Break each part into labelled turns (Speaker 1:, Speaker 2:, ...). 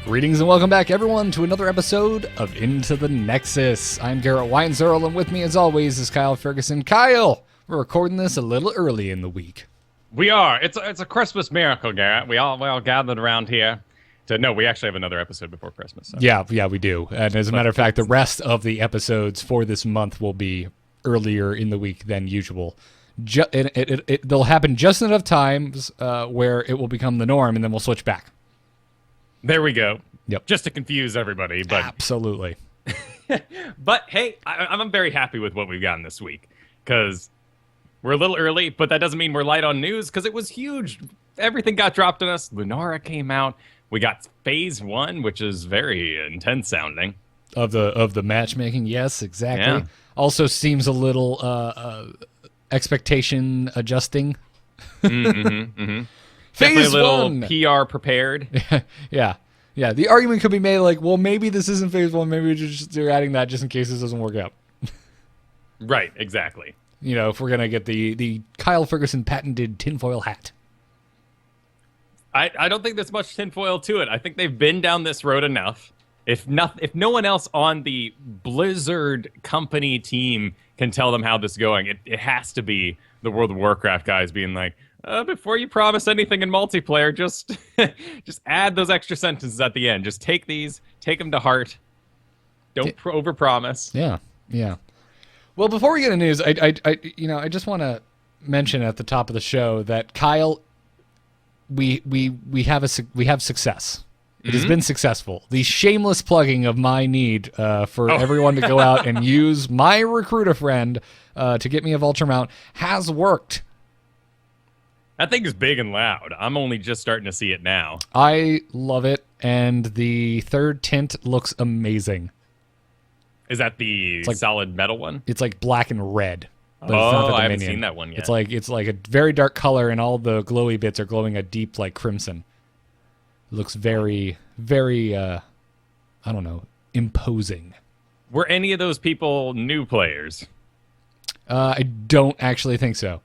Speaker 1: Greetings and welcome back, everyone, to another episode of Into the Nexus. I'm Garrett Weinzerl, and with me, as always, is Kyle Ferguson. Kyle, we're recording this a little early in the week.
Speaker 2: We are. It's a Christmas miracle, Garrett. We all gathered around here. We actually have another episode before Christmas. So.
Speaker 1: Yeah, we do. And as a matter of fact, the rest of the episodes for this month will be earlier in the week than usual. They'll happen just enough times where it will become the norm, and then we'll switch back.
Speaker 2: There we go.
Speaker 1: Yep.
Speaker 2: Just to confuse everybody. But
Speaker 1: Absolutely.
Speaker 2: But hey, I'm very happy with what we've gotten this week because we're a little early, but that doesn't mean we're light on news because it was huge. Everything got dropped on us. Lunara came out. We got Phase 1, which is very intense sounding.
Speaker 1: Of the matchmaking, yes, exactly.
Speaker 2: Yeah.
Speaker 1: Also seems a little expectation adjusting.
Speaker 2: Definitely
Speaker 1: Phase
Speaker 2: a little
Speaker 1: 1.
Speaker 2: PR prepared.
Speaker 1: Yeah. The argument could be made like, well, maybe this isn't Phase 1. Maybe they're adding that just in case this doesn't work out.
Speaker 2: Right, exactly.
Speaker 1: You know, if we're gonna get the Kyle Ferguson patented tinfoil hat.
Speaker 2: I don't think there's much tinfoil to it. I think they've been down this road enough. If no one else on the Blizzard company team can tell them how this is going, it has to be the World of Warcraft guys being like, before you promise anything in multiplayer, just add those extra sentences at the end. Just take them to heart. Don't overpromise.
Speaker 1: Yeah. Well, before we get into news, I just want to mention at the top of the show that Kyle, we have success. It has been successful. The shameless plugging of my need for everyone to go out and use my recruiter friend to get me a vulture mount has worked.
Speaker 2: That thing is big and loud. I'm only just starting to see it now.
Speaker 1: I love it, and the third tint looks amazing.
Speaker 2: Is that the solid metal one?
Speaker 1: It's like black and red. But
Speaker 2: Oh,
Speaker 1: it's not the
Speaker 2: I haven't
Speaker 1: Dominion.
Speaker 2: seen that one yet.
Speaker 1: It's like a very dark color, and all the glowy bits are glowing a deep like crimson. It looks very, very, I don't know, imposing.
Speaker 2: Were any of those people new players?
Speaker 1: I don't actually think so.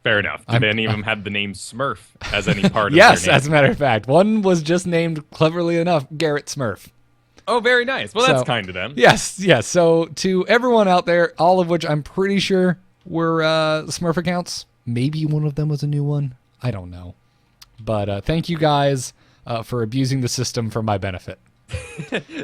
Speaker 2: Fair enough. Did any of them have the name Smurf as any part of
Speaker 1: Yes,
Speaker 2: their name?
Speaker 1: as a matter of fact. One was just named, cleverly enough, Garrett Smurf.
Speaker 2: Oh, very nice. Well, that's kind of them.
Speaker 1: Yes. So to everyone out there, all of which I'm pretty sure were Smurf accounts, maybe one of them was a new one. I don't know. But thank you guys for abusing the system for my benefit.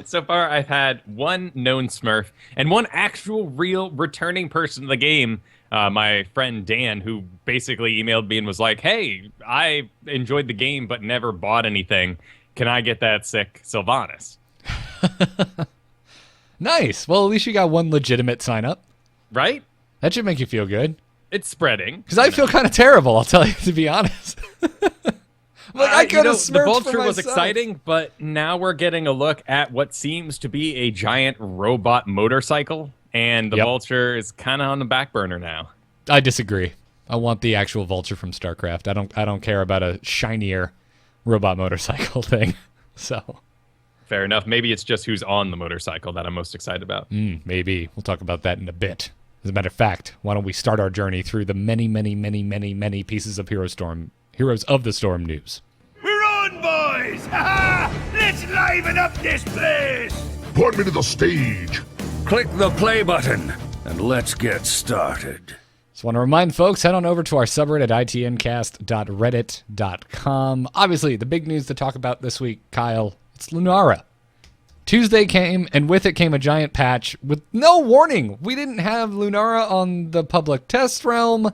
Speaker 2: So far, I've had one known Smurf and one actual real returning person to the game, my friend Dan, who basically emailed me and was like, hey, I enjoyed the game but never bought anything. Can I get that sick Sylvanas?
Speaker 1: Nice. Well, at least you got one legitimate sign up.
Speaker 2: Right?
Speaker 1: That should make you feel good.
Speaker 2: It's spreading.
Speaker 1: Because I feel kind of terrible, I'll tell you, to be honest. I could have
Speaker 2: the vulture was exciting, but now we're getting a look at what seems to be a giant robot motorcycle, and the vulture is kind of on the back burner now.
Speaker 1: I disagree. I want the actual vulture from StarCraft. I don't care about a shinier robot motorcycle thing. So
Speaker 2: fair enough. Maybe it's just who's on the motorcycle that I'm most excited about.
Speaker 1: Maybe. We'll talk about that in a bit. As a matter of fact, why don't we start our journey through the many pieces of Heroes of the Storm news.
Speaker 3: We're on, boys! Ha-ha! Let's liven up this place!
Speaker 4: Put me to the stage.
Speaker 3: Click the play button, and let's get started.
Speaker 1: Just want to remind folks, head on over to our subreddit at itncast.reddit.com. Obviously, the big news to talk about this week, Kyle, it's Lunara. Tuesday came, and with it came a giant patch with no warning. We didn't have Lunara on the public test realm.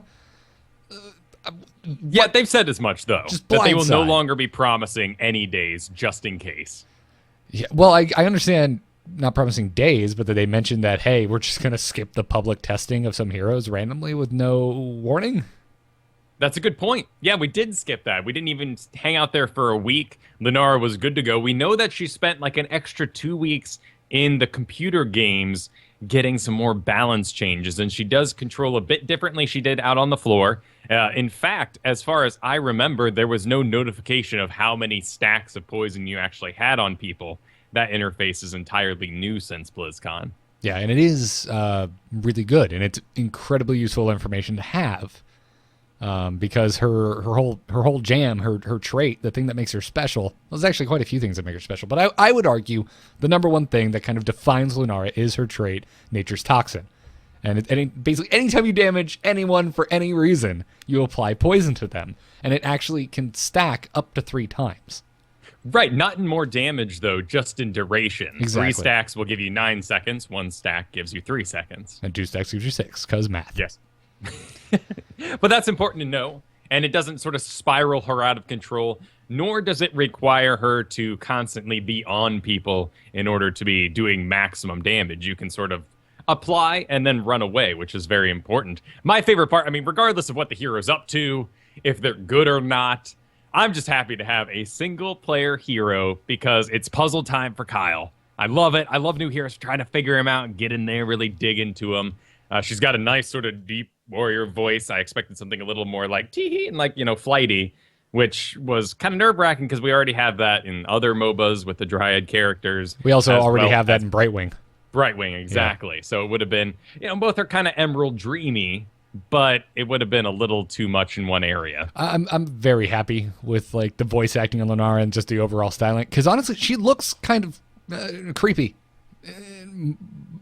Speaker 2: Yeah, they've said as much, though,
Speaker 1: Just
Speaker 2: that they will no
Speaker 1: blindside.
Speaker 2: longer be promising any days just in case.
Speaker 1: Yeah, well, I understand not promising days, but that they mentioned that, hey, we're just going to skip the public testing of some heroes randomly with no warning.
Speaker 2: That's a good point. Yeah, we did skip that. We didn't even hang out there for a week. Lunara was good to go. We know that she spent like an extra 2 weeks in the computer games getting some more balance changes, and she does control a bit differently she did out on the floor. In fact, as far as I remember, there was no notification of how many stacks of poison you actually had on people. That interface is entirely new since BlizzCon.
Speaker 1: Yeah, and it is really good, and it's incredibly useful information to have. because her whole jam, her trait, the thing that makes her special. Well, there's actually quite a few things that make her special, but I would argue the number one thing that kind of defines Lunara is her trait, Nature's Toxin. And basically, anytime you damage anyone for any reason, you apply poison to them. And it actually can stack up to 3 times.
Speaker 2: Right, not in more damage, though, just in duration.
Speaker 1: Exactly.
Speaker 2: 3 stacks will give you 9 seconds. 1 stack gives you 3 seconds.
Speaker 1: And 2 stacks gives you 6, because math.
Speaker 2: Yes. But that's important to know. And it doesn't sort of spiral her out of control, nor does it require her to constantly be on people in order to be doing maximum damage. You can sort of apply and then run away, which is very important. My favorite part, I mean, regardless of what the hero's up to, if they're good or not, I'm just happy to have a single-player hero because it's puzzle time for Kyle. I love it. I love new heroes, trying to figure him out and get in there, really dig into him. She's got a nice sort of deep warrior voice. I expected something a little more like tee-hee and like, flighty, which was kind of nerve-wracking because we already have that in other MOBAs with the Dryad characters.
Speaker 1: We also already have that in Brightwing.
Speaker 2: Brightwing, exactly. Yeah. So it would have been, both are kind of Emerald dreamy, but it would have been a little too much in one area.
Speaker 1: I'm very happy with like the voice acting on Lunara and just the overall styling, because honestly, she looks kind of creepy,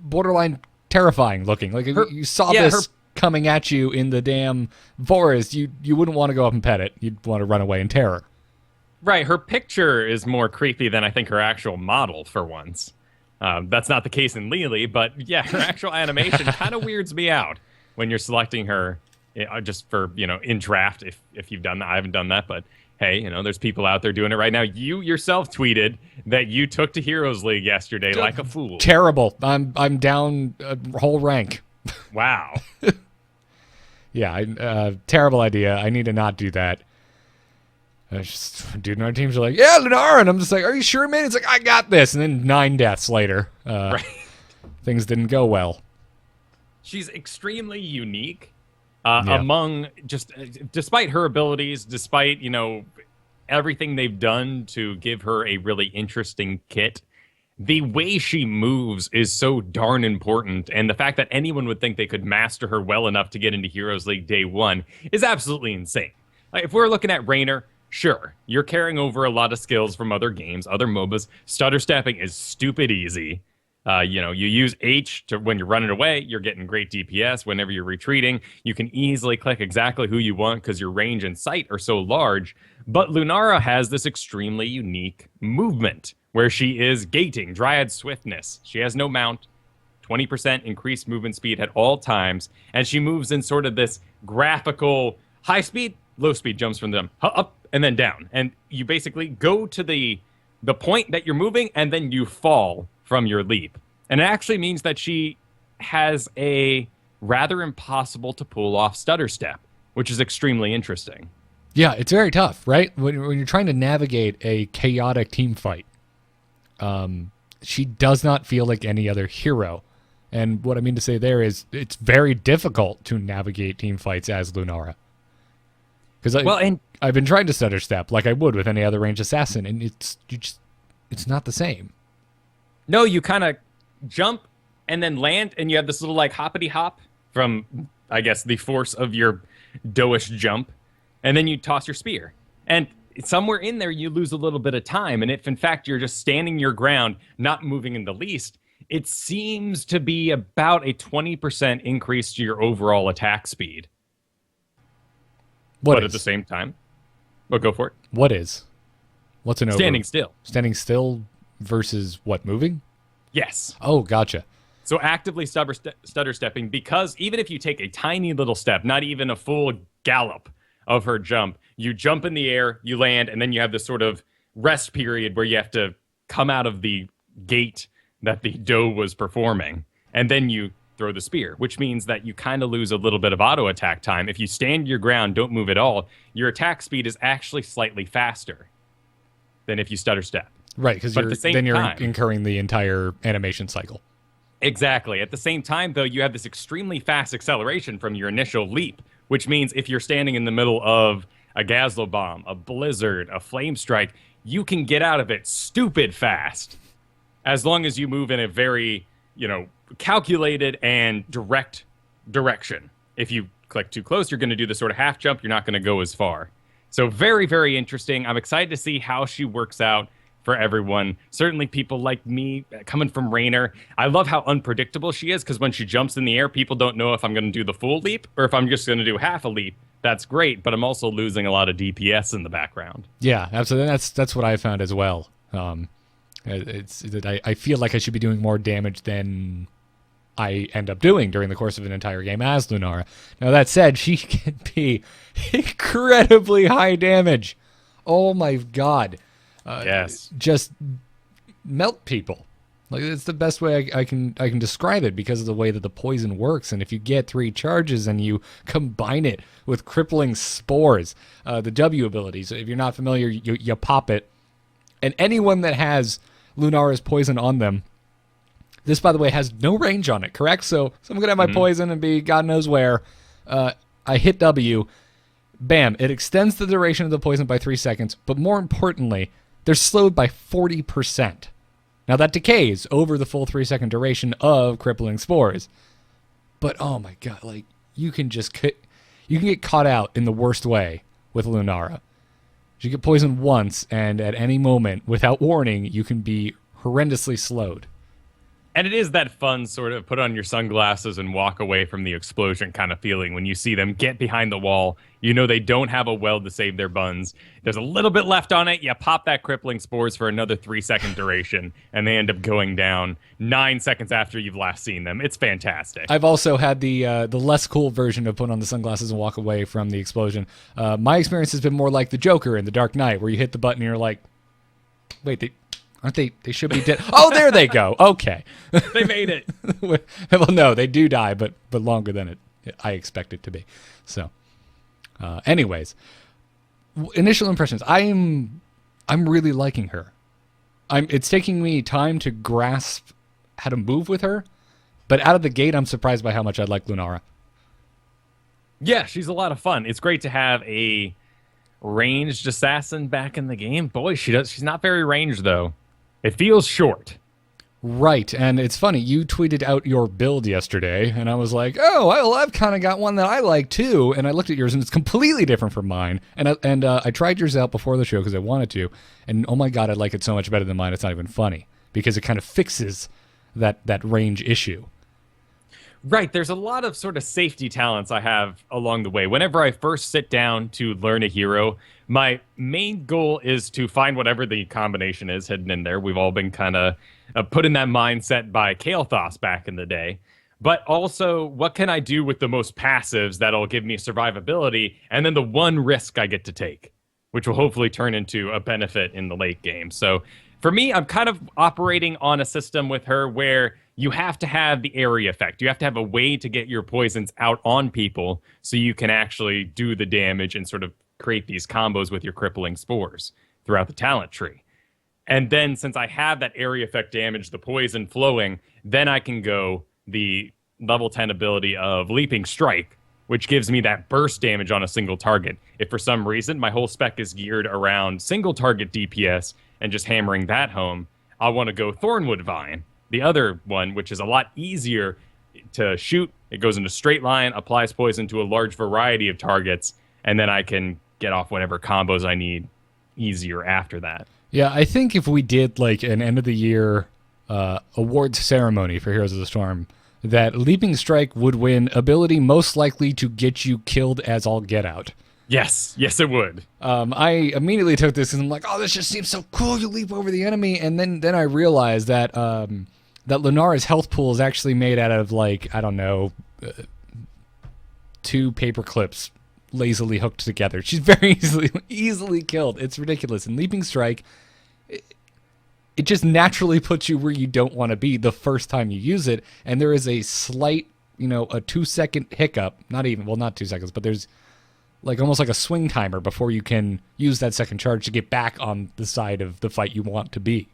Speaker 1: borderline terrifying looking. Like if you saw this coming at you in the damn forest, you wouldn't want to go up and pet it. You'd want to run away in terror.
Speaker 2: Right. Her picture is more creepy than I think her actual model for once. That's not the case in Lily, but yeah, her actual animation kind of weirds me out when you're selecting her just for, in draft, if you've done that. I haven't done that, but hey, there's people out there doing it right now. You yourself tweeted that you took to Heroes League yesterday like a fool.
Speaker 1: Terrible. I'm down a whole rank.
Speaker 2: Wow.
Speaker 1: Yeah, terrible idea. I need to not do that. Dude, and our teams are like, yeah, Lunara, and I'm just like, are you sure, man? It's like, I got this, and then 9 deaths later,
Speaker 2: right.
Speaker 1: Things didn't go well.
Speaker 2: She's extremely unique among just, despite her abilities, despite, everything they've done to give her a really interesting kit. The way she moves is so darn important, and the fact that anyone would think they could master her well enough to get into Heroes League day 1 is absolutely insane. Like, if we're looking at Raynor, sure, you're carrying over a lot of skills from other games, other MOBAs. Stutter stepping is stupid easy. You use H to when you're running away, you're getting great DPS. Whenever you're retreating, you can easily click exactly who you want because your range and sight are so large. But Lunara has this extremely unique movement where she is gating, Dryad Swiftness. She has no mount, 20% increased movement speed at all times, and she moves in sort of this graphical high speed, low speed jumps from them up and then down. And you basically go to the point that you're moving, and then you fall from your leap. And it actually means that she has a rather impossible to pull off stutter step, which is extremely interesting.
Speaker 1: Yeah, it's very tough, right? When you're trying to navigate a chaotic team fight, she does not feel like any other hero. And what I mean to say there is it's very difficult to navigate team fights as Lunara. Because I've been trying to stutter step like I would with any other ranged assassin, and it's not the same.
Speaker 2: No, you kind of jump and then land, and you have this little like hoppity hop from, I guess, the force of your doish jump, and then you toss your spear. And somewhere in there, you lose a little bit of time, and if in fact you're just standing your ground, not moving in the least, it seems to be about a 20% increase to your overall attack speed. But at the same time, well, go for it.
Speaker 1: What is? What's an
Speaker 2: standing still?
Speaker 1: Standing still versus what, moving?
Speaker 2: Yes.
Speaker 1: Oh, gotcha.
Speaker 2: So actively stutter stepping, because even if you take a tiny little step, not even a full gallop of her jump, you jump in the air, you land, and then you have this sort of rest period where you have to come out of the gate that the doe was performing, and then you throw the spear, which means that you kind of lose a little bit of auto attack time. If you stand your ground, don't move at all, your attack speed is actually slightly faster than if you stutter step.
Speaker 1: Right, because you're incurring the entire animation cycle.
Speaker 2: Exactly. At the same time, though, you have this extremely fast acceleration from your initial leap, which means if you're standing in the middle of a Gazlo Bomb, a Blizzard, a Flame Strike, you can get out of it stupid fast, as long as you move in a very, calculated and direct direction. If you click too close, you're going to do the sort of half jump. You're not going to go as far. So very, very interesting. I'm excited to see how she works out for everyone. Certainly people like me, coming from Raynor, I love how unpredictable she is, because when she jumps in the air, people don't know if I'm going to do the full leap or if I'm just going to do half a leap. That's great, but I'm also losing a lot of DPS in the background.
Speaker 1: Yeah, absolutely. That's what I found as well. I feel like I should be doing more damage than I end up doing during the course of an entire game as Lunara. Now, that said, she can be incredibly high damage. Oh my god.
Speaker 2: Yes.
Speaker 1: Just melt people. Like, it's the best way I can describe it, because of the way that the poison works. And if you get 3 charges and you combine it with crippling spores, the W abilities, if you're not familiar, you pop it. And anyone that has Lunara's poison on them, this, by the way, has no range on it, correct? So I'm going to have my poison and be God knows where. I hit W. Bam. It extends the duration of the poison by 3 seconds. But more importantly, they're slowed by 40%. Now, that decays over the full 3-second duration of crippling spores. But, oh my god, like, you can get caught out in the worst way with Lunara. You get poisoned once, and at any moment, without warning, you can be horrendously slowed.
Speaker 2: And it is that fun sort of put on your sunglasses and walk away from the explosion kind of feeling when you see them get behind the wall. You know they don't have a weld to save their buns. There's a little bit left on it. You pop that crippling spores for another 3-second duration, and they end up going down 9 seconds after you've last seen them. It's fantastic.
Speaker 1: I've also had the less cool version of put on the sunglasses and walk away from the explosion. My experience has been more like the Joker in The Dark Knight, where you hit the button and you're like, wait, aren't they? They should be dead. Oh, there they go. Okay.
Speaker 2: They made it.
Speaker 1: Well, no, they do die, but longer than I expect it to be. So, anyways, initial impressions. I'm really liking her. It's taking me time to grasp how to move with her, but out of the gate, I'm surprised by how much I like Lunara.
Speaker 2: Yeah, she's a lot of fun. It's great to have a ranged assassin back in the game. Boy, she's not very ranged though. It feels short.
Speaker 1: Right, and it's funny, you tweeted out your build yesterday, and I was like, oh, well, I've kind of got one that I like too, and I looked at yours, and it's completely different from mine, and I tried yours out before the show because I wanted to, and oh my god, I like it so much better than mine, it's not even funny, because it kind of fixes that range issue.
Speaker 2: Right, there's a lot of sort of safety talents I have along the way. Whenever I first sit down to learn a hero, my main goal is to find whatever the combination is hidden in there. We've all been kind of put in that mindset by Kael'thas back in the day. But also, what can I do with the most passives that'll give me survivability, and then the one risk I get to take, which will hopefully turn into a benefit in the late game. So for me, I'm kind of operating on a system with her where you have to have the area effect. You have to have a way to get your poisons out on people so you can actually do the damage and sort of create these combos with your crippling spores throughout the talent tree. And then since I have that area effect damage, the poison flowing, then I can go the level 10 ability of Leaping Strike, which gives me that burst damage on a single target. If for some reason my whole spec is geared around single target DPS and just hammering that home, I want to go Thornwood Vine, the other one, which is a lot easier to shoot. It goes in a straight line, applies poison to a large variety of targets, and then I can get off whatever combos I need easier after that.
Speaker 1: Yeah, I think if we did like an end of the year awards ceremony for Heroes of the Storm, that Leaping Strike would win ability most likely to get you killed as all get out.
Speaker 2: Yes, it would.
Speaker 1: I immediately took this and I'm like, oh, this just seems so cool. You leap over the enemy, and then I realized that that Lunara's health pool is actually made out of, like, I don't know, 2 paper clips lazily hooked together. She's very easily killed. It's ridiculous. And Leaping Strike, it just naturally puts you where you don't want to be the first time you use it, and there is a slight, a 2-second hiccup. Not 2 seconds, but there's like almost like a swing timer before you can use that second charge to get back on the side of the fight you want to be.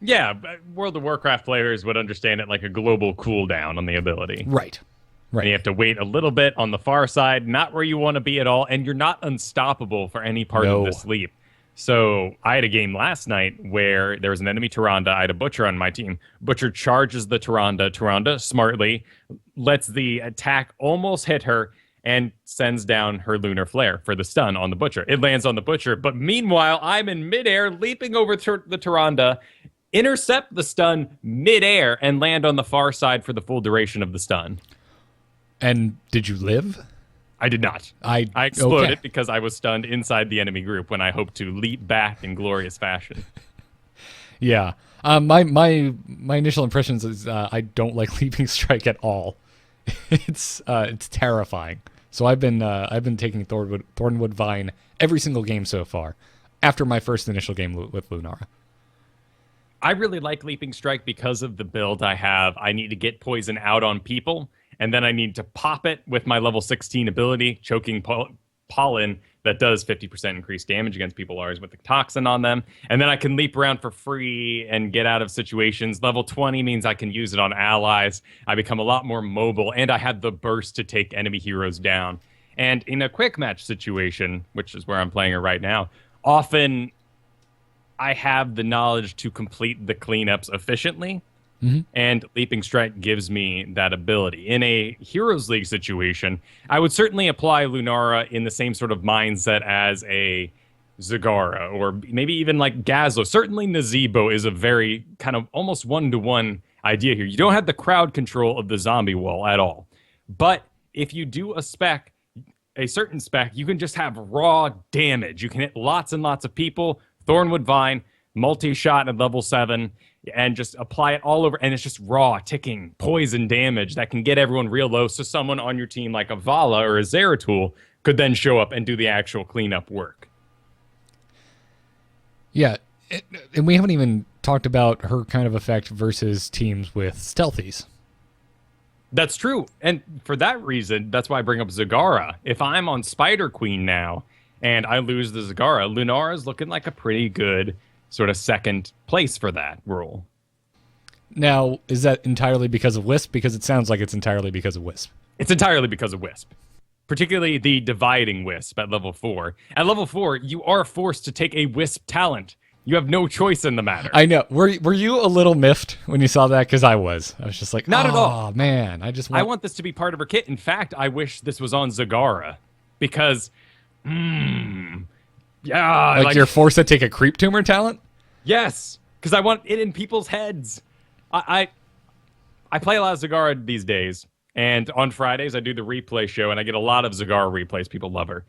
Speaker 2: Yeah, World of Warcraft players would understand it like a global cooldown on the ability.
Speaker 1: Right.
Speaker 2: And you have to wait a little bit on the far side, not where you want to be at all, and you're not unstoppable for any part of this leap. So I had a game last night where there was an enemy Tyrande. I had a Butcher on my team. Butcher charges the Tyrande. Tyrande smartly lets the attack almost hit her, and sends down her lunar flare for the stun on the Butcher. It lands on the Butcher, but meanwhile, I'm in midair, leaping over the Tyrande, intercept the stun midair, and land on the far side for the full duration of the stun.
Speaker 1: And did you live?
Speaker 2: I did not. I exploded because I was stunned inside the enemy group when I hoped to leap back in glorious fashion.
Speaker 1: Yeah. My initial impressions is I don't like Leaping Strike at all. It's terrifying. So I've been taking Thornwood Vine every single game so far, after my first initial game with Lunara.
Speaker 2: I really like Leaping Strike because of the build I have. I need to get poison out on people, and then I need to pop it with my level 16 ability, Choking Pollen, that does 50% increased damage against people ours with the toxin on them. And then I can leap around for free and get out of situations. Level 20 means I can use it on allies. I become a lot more mobile, and I have the burst to take enemy heroes down. And in a quick match situation, which is where I'm playing her right now, often I have the knowledge to complete the cleanups efficiently. Mm-hmm. And Leaping Strike gives me that ability. In a Heroes League situation, I would certainly apply Lunara in the same sort of mindset as a Zagara, or maybe even like Gazlo. Certainly Nazeebo is a very kind of almost one-to-one idea here. You don't have the crowd control of the zombie wall at all. But if you do a certain spec, you can just have raw damage. You can hit lots and lots of people, Thornwood Vine, multi-shot at level 7, and just apply it all over, and it's just raw, ticking, poison damage that can get everyone real low, so someone on your team like a Vala or a Zeratul could then show up and do the actual cleanup work.
Speaker 1: Yeah, and we haven't even talked about her kind of effect versus teams with stealthies.
Speaker 2: That's true, and for that reason, that's why I bring up Zagara. If I'm on Spider Queen now, and I lose the Zagara, Lunara's looking like a pretty good sort of second place for that role.
Speaker 1: Now, is that entirely because of Wisp? Because it sounds like it's entirely because of Wisp.
Speaker 2: It's entirely because of Wisp. Particularly the dividing Wisp at level 4. At level 4, you are forced to take a Wisp talent. You have no choice in the matter.
Speaker 1: I know. Were you a little miffed when you saw that? Because I was. I was just like,
Speaker 2: not at all.
Speaker 1: Oh, man. I
Speaker 2: want this to be part of her kit. In fact, I wish this was on Zagara. Because, yeah.
Speaker 1: Like you're forced to take a creep tumor talent?
Speaker 2: Yes, because I want it in people's heads. I play a lot of Zagara these days, and on Fridays I do the replay show, and I get a lot of Zagara replays. People love her.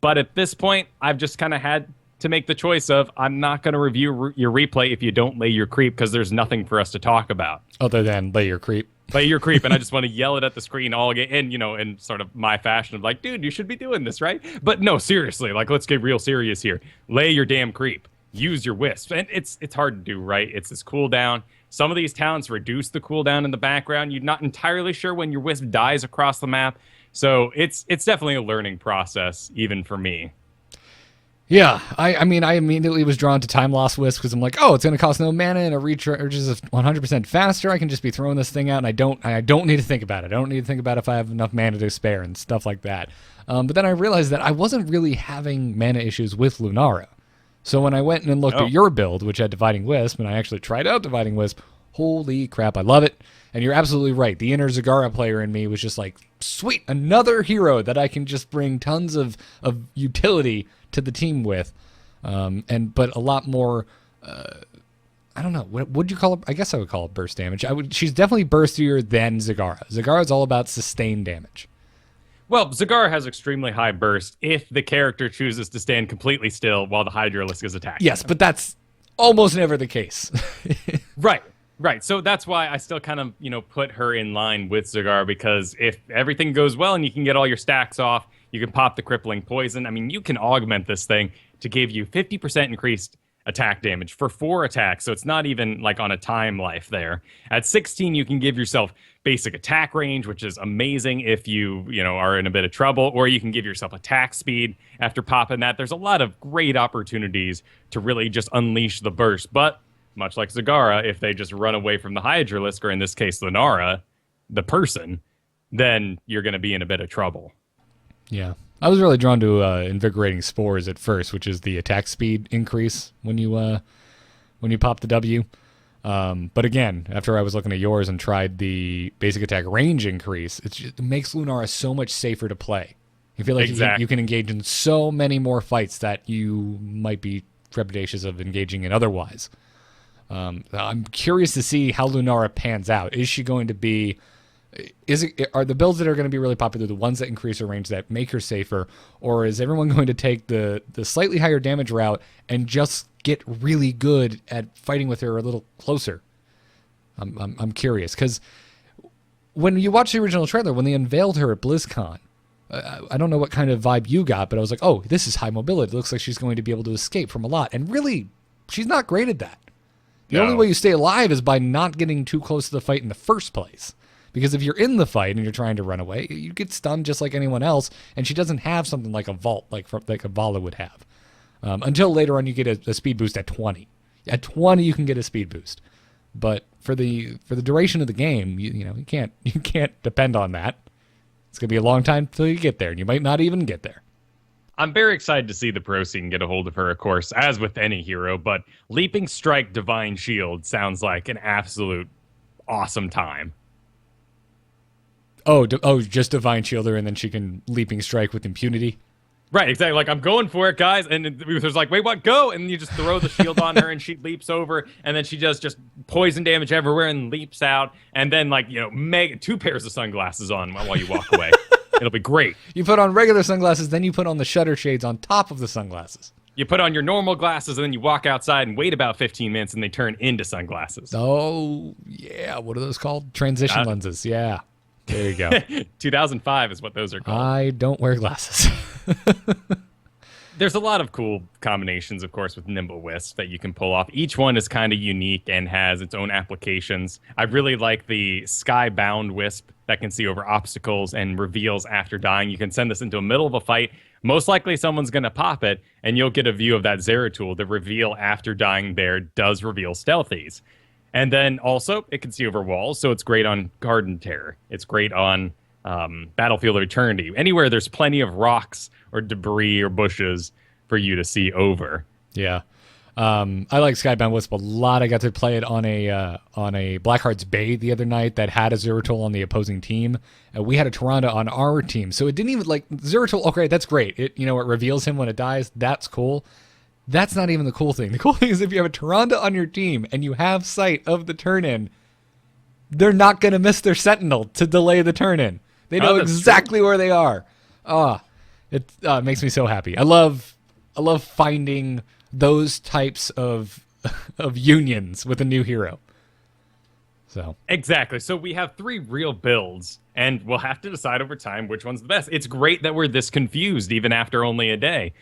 Speaker 2: But at this point, I've just kind of had to make the choice of, I'm not going to review your replay if you don't lay your creep, because there's nothing for us to talk about.
Speaker 1: Other than lay your creep.
Speaker 2: Lay your creep, and I just want to yell it at the screen all again, and, in sort of my fashion of like, dude, you should be doing this, right? But no, seriously, like, let's get real serious here. Lay your damn creep. Use your Wisp. And it's hard to do, right? It's this cooldown. Some of these talents reduce the cooldown in the background. You're not entirely sure when your Wisp dies across the map. So it's definitely a learning process, even for me.
Speaker 1: Yeah, I mean, I immediately was drawn to Time Loss Wisp because I'm like, oh, it's going to cost no mana and it recharges 100% faster. I can just be throwing this thing out, and I don't need to think about it. I don't need to think about if I have enough mana to spare and stuff like that. But then I realized that I wasn't really having mana issues with Lunara. So when I went and looked at your build, which had Dividing Wisp, and I actually tried out Dividing Wisp, holy crap, I love it. And you're absolutely right. The inner Zagara player in me was just like, sweet, another hero that I can just bring tons of utility to the team with. But a lot more, I don't know, what would you call it? I guess I would call it burst damage. She's definitely burstier than Zagara. Zagara is all about sustained damage.
Speaker 2: Well, Zagara has extremely high burst if the character chooses to stand completely still while the Hydralisk is attacking.
Speaker 1: Yes, but that's almost never the case.
Speaker 2: Right. So that's why I still kind of, put her in line with Zagara, because if everything goes well and you can get all your stacks off, you can pop the crippling poison. I mean, you can augment this thing to give you 50% increased attack damage for 4 attacks, so it's not even like on a time life there. At 16, you can give yourself basic attack range, which is amazing if you are in a bit of trouble, or you can give yourself attack speed after popping that. There's a lot of great opportunities to really just unleash the burst, but much like Zagara, if they just run away from the Hydralisk, or in this case Lunara, the person, then you're going to be in a bit of trouble.
Speaker 1: Yeah. I was really drawn to Invigorating Spores at first, which is the attack speed increase when you pop the W. But again, after I was looking at yours and tried the basic attack range increase, it makes Lunara so much safer to play. You feel like you can engage in so many more fights that you might be trepidatious of engaging in otherwise. I'm curious to see how Lunara pans out. Is she going to be... Are the builds that are going to be really popular the ones that increase her range that make her safer, or is everyone going to take the slightly higher damage route and just get really good at fighting with her a little closer? I'm curious, because when you watch the original trailer, when they unveiled her at BlizzCon, I don't know what kind of vibe you got, but I was like, oh, this is high mobility. It looks like she's going to be able to escape from a lot, and really, she's not great at that. The only way you stay alive is by not getting too close to the fight in the first place. Because if you're in the fight and you're trying to run away, you get stunned just like anyone else, and she doesn't have something like a vault like a Vala would have. Until later on you get a speed boost at 20. At 20 you can get a speed boost. But for the duration of the game, you can't depend on that. It's going to be a long time till you get there, and you might not even get there.
Speaker 2: I'm very excited to see the pro scene get a hold of her, of course, as with any hero, but Leaping Strike Divine Shield sounds like an absolute awesome time.
Speaker 1: Oh, just Divine Shielder, and then she can Leaping Strike with impunity?
Speaker 2: Right, exactly. Like, I'm going for it, guys. And Uther's like, wait, what? Go! And you just throw the shield on her, and she leaps over, and then she does just poison damage everywhere and leaps out. And then, like, 2 pairs of sunglasses on while you walk away. It'll be great.
Speaker 1: You put on regular sunglasses, then you put on the shutter shades on top of the sunglasses.
Speaker 2: You put on your normal glasses, and then you walk outside and wait about 15 minutes, and they turn into sunglasses.
Speaker 1: Oh, yeah. What are those called? Transition lenses. Yeah. There you go.
Speaker 2: 2005 is what those are called.
Speaker 1: I don't wear glasses.
Speaker 2: There's a lot of cool combinations, of course, with Nimble Wisp that you can pull off. Each one is kind of unique and has its own applications. I really like the Skybound Wisp that can see over obstacles and reveals after dying. You can send this into the middle of a fight. Most likely someone's going to pop it, and you'll get a view of that Zeratul. The reveal after dying there does reveal stealthies. And then also, it can see over walls, so it's great on Garden Terror. It's great on Battlefield of Eternity. Anywhere there's plenty of rocks or debris or bushes for you to see over.
Speaker 1: Yeah. I like Skybound Wisp a lot. I got to play it on a Blackheart's Bay the other night that had a Zeratul on the opposing team. We had a Tyrande on our team, so it didn't even, like, Zeratul, okay, that's great. It reveals him when it dies. That's cool. That's not even the cool thing. The cool thing is if you have a Tyrande on your team and you have sight of the turn-in, they're not going to miss their Sentinel to delay the turn-in. They know exactly where they are. It makes me so happy. I love finding those types of unions with a new hero. So
Speaker 2: exactly. So we have 3 real builds, and we'll have to decide over time which one's the best. It's great that we're this confused even after only a day.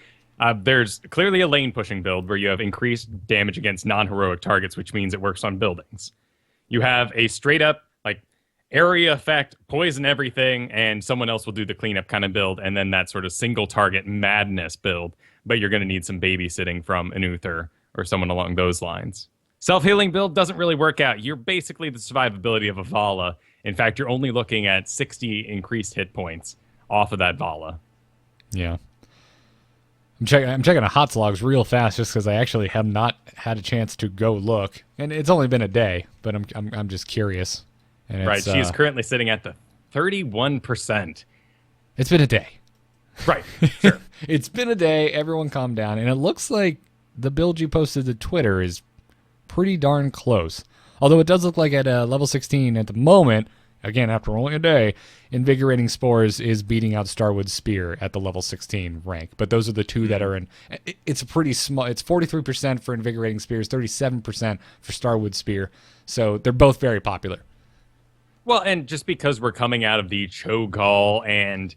Speaker 2: There's clearly a lane-pushing build where you have increased damage against non-heroic targets, which means it works on buildings. You have a straight-up, like, area effect, poison everything, and someone else will do the cleanup kind of build, and then that sort of single-target madness build, but you're going to need some babysitting from an Uther or someone along those lines. Self-healing build doesn't really work out. You're basically the survivability of a Vala. In fact, you're only looking at 60 increased hit points off of that Vala.
Speaker 1: Yeah. I'm checking a HOTS logs real fast just because I actually have not had a chance to go look, and it's only been a day, but I'm just curious. And
Speaker 2: right, she's currently sitting at the 31%.
Speaker 1: It's been a day.
Speaker 2: Right, sure.
Speaker 1: It's been a day. Everyone calm down, and it looks like the build you posted to Twitter is pretty darn close. Although it does look like at level 16 at the moment. Again, after only a day, Invigorating Spores is beating out Starwood Spear at the level 16 rank. But those are the 2 that are in. It's a pretty small. It's 43% for Invigorating Spears, 37% for Starwood Spear. So they're both very popular.
Speaker 2: Well, and just because we're coming out of the Cho'Gall and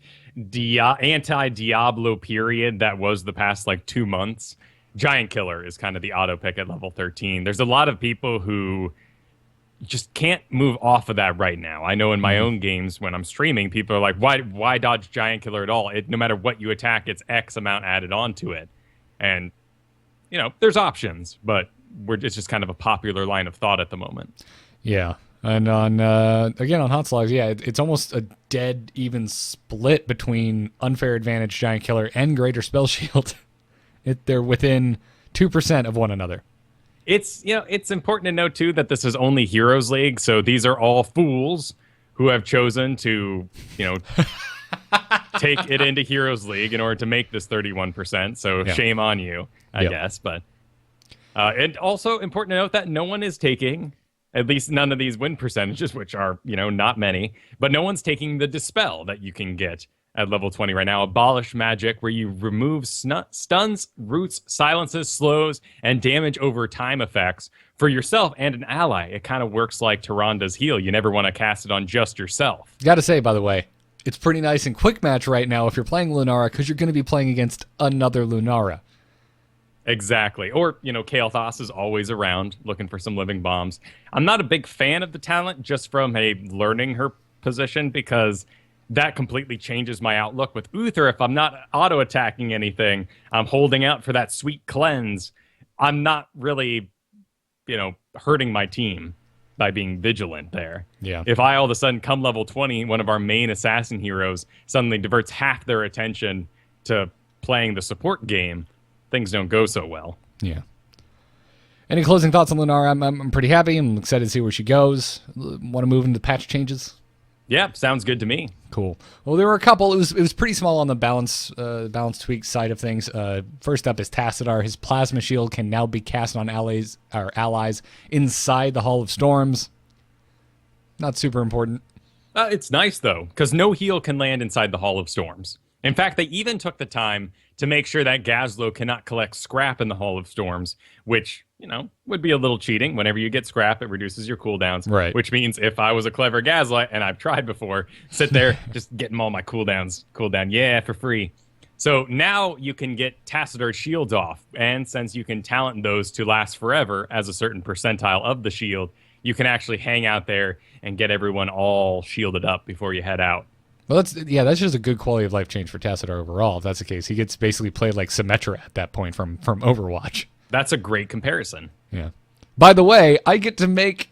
Speaker 2: anti-Diablo period that was the past, 2 months, Giant Killer is kind of the auto pick at level 13. There's a lot of people who just can't move off of that right now. I know in my own games when I'm streaming, people are like, why dodge Giant Killer at all? No matter what you attack, it's X amount added onto it. And, there's options, but it's just kind of a popular line of thought at the moment.
Speaker 1: Yeah. And on HOTS logs, yeah, it's almost a dead even split between Unfair Advantage, Giant Killer, and Greater Spell Shield. They're within 2% of one another.
Speaker 2: It's important to note too that this is only Heroes League, so these are all fools who have chosen to, take it into Heroes League in order to make this 31%. So shame on you, I guess. But and also important to note that no one is taking, at least none of these win percentages, which are, not many, but no one's taking the Dispel that you can get at level 20 right now. Abolish Magic, where you remove stuns, roots, silences, slows, and damage over time effects for yourself and an ally. It kind of works like Tyranda's Heal. You never want to cast it on just yourself.
Speaker 1: Gotta say, by the way, it's pretty nice in quick match right now if you're playing Lunara, because you're going to be playing against another Lunara.
Speaker 2: Exactly. Or, Kael'thas is always around looking for some living bombs. I'm not a big fan of the talent just from learning her position, because that completely changes my outlook with Uther. If I'm not auto-attacking anything, I'm holding out for that sweet cleanse. I'm not really, hurting my team by being vigilant there.
Speaker 1: Yeah.
Speaker 2: If I all of a sudden come level 20, one of our main assassin heroes suddenly diverts half their attention to playing the support game, things don't go so well.
Speaker 1: Yeah. Any closing thoughts on Lunara? I'm pretty happy. I'm excited to see where she goes. Want to move into patch changes?
Speaker 2: Yeah, sounds good to me.
Speaker 1: Cool. Well, there were a couple. It was pretty small on the balance tweak side of things. First up is Tassadar. His plasma shield can now be cast on allies inside the Hall of Storms. Not super important.
Speaker 2: It's nice though, because no heal can land inside the Hall of Storms. In fact, they even took the time to make sure that Gazlo cannot collect scrap in the Hall of Storms, which, would be a little cheating. Whenever you get scrap, it reduces your cooldowns.
Speaker 1: Right.
Speaker 2: Which means if I was a clever Gazla, and I've tried before, sit there, just getting all my cooldowns. Cooldown, for free. So now you can get Tassadar shields off, and since you can talent those to last forever as a certain percentile of the shield, you can actually hang out there and get everyone all shielded up before you head out.
Speaker 1: Well, that's just a good quality of life change for Tassadar overall. If that's the case, he gets basically played like Symmetra at that point from Overwatch.
Speaker 2: That's a great comparison.
Speaker 1: Yeah. By the way, I get to make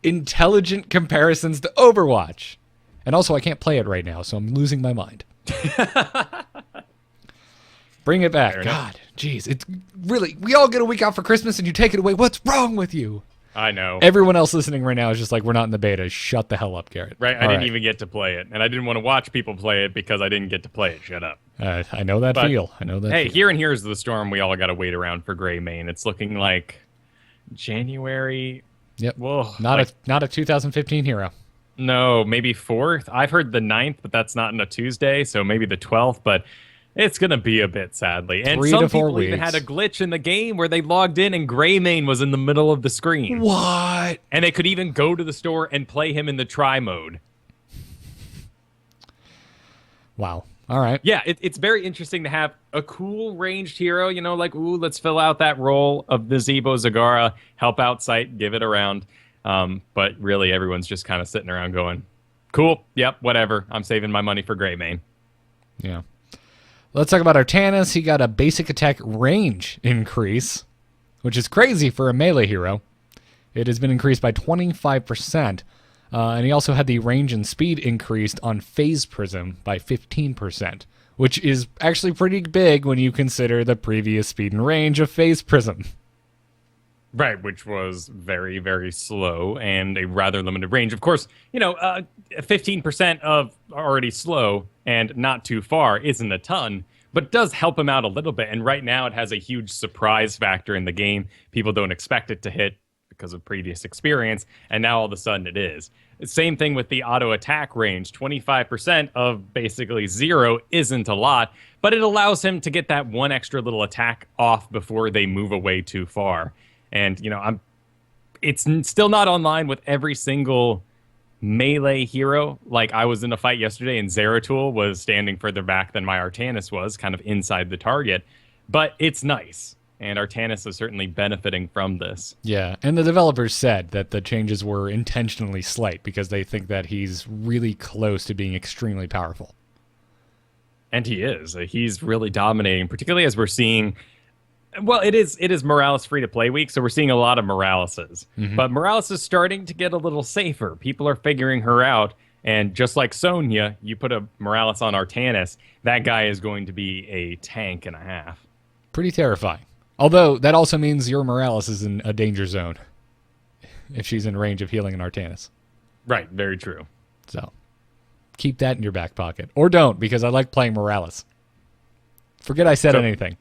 Speaker 1: intelligent comparisons to Overwatch, and also I can't play it right now, so I'm losing my mind. Bring it back. God, jeez, it's really, we all get a week out for Christmas, and you take it away. What's wrong with you?
Speaker 2: I know.
Speaker 1: Everyone else listening right now is just like, we're not in the beta. Shut the hell up, Garrett.
Speaker 2: Right, I didn't even get to play it. And I didn't want to watch people play it because I didn't get to play it. Shut up.
Speaker 1: I know that feel. I know that
Speaker 2: Hey,
Speaker 1: feel.
Speaker 2: here and Here's the Storm, we all got to wait around for Greymane. It's looking like January.
Speaker 1: Yep.
Speaker 2: Whoa.
Speaker 1: Not a 2015 hero.
Speaker 2: No, maybe 4th. I've heard the 9th, but that's not on a Tuesday, so maybe the 12th. But it's going to be a bit, sadly. And
Speaker 1: 3
Speaker 2: some
Speaker 1: to 4
Speaker 2: people even
Speaker 1: weeks.
Speaker 2: had a glitch in the game where they logged in and Greymane was in the middle of the screen.
Speaker 1: What?
Speaker 2: And they could even go to the store and play him in the try mode.
Speaker 1: Wow. All right.
Speaker 2: Yeah, it's very interesting to have a cool ranged hero, let's fill out that role of the Zebo Zagara, help out site, give it around. But really, everyone's just kind of sitting around going, cool, yep, whatever. I'm saving my money for Greymane.
Speaker 1: Yeah. Let's talk about Artanis. He got a basic attack range increase, which is crazy for a melee hero. It has been increased by 25%. And he also had the range and speed increased on Phase Prism by 15%, which is actually pretty big when you consider the previous speed and range of Phase Prism.
Speaker 2: Right, which was very, very slow and a rather limited range. Of course, 15% of already slow and not too far isn't a ton, but it does help him out a little bit. And right now it has a huge surprise factor in the game. People don't expect it to hit because of previous experience, and now all of a sudden it is. Same thing with the auto attack range. 25% of basically 0 isn't a lot, but it allows him to get that one extra little attack off before they move away too far. And, it's still not online with every single melee hero. Like, I was in a fight yesterday and Zeratul was standing further back than my Artanis was, kind of inside the target. But it's nice. And Artanis is certainly benefiting from this.
Speaker 1: Yeah, and the developers said that the changes were intentionally slight because they think that he's really close to being extremely powerful.
Speaker 2: And he is. He's really dominating, particularly as we're seeing... Well, it is Morales free-to-play week, so we're seeing a lot of Moraleses. Mm-hmm. But Morales is starting to get a little safer. People are figuring her out. And just like Sonya, you put a Morales on Artanis, that guy is going to be a tank and a half.
Speaker 1: Pretty terrifying. Although, that also means your Morales is in a danger zone if she's in range of healing an Artanis.
Speaker 2: Right, very true.
Speaker 1: So, keep that in your back pocket. Or don't, because I like playing Morales. Forget I said anything.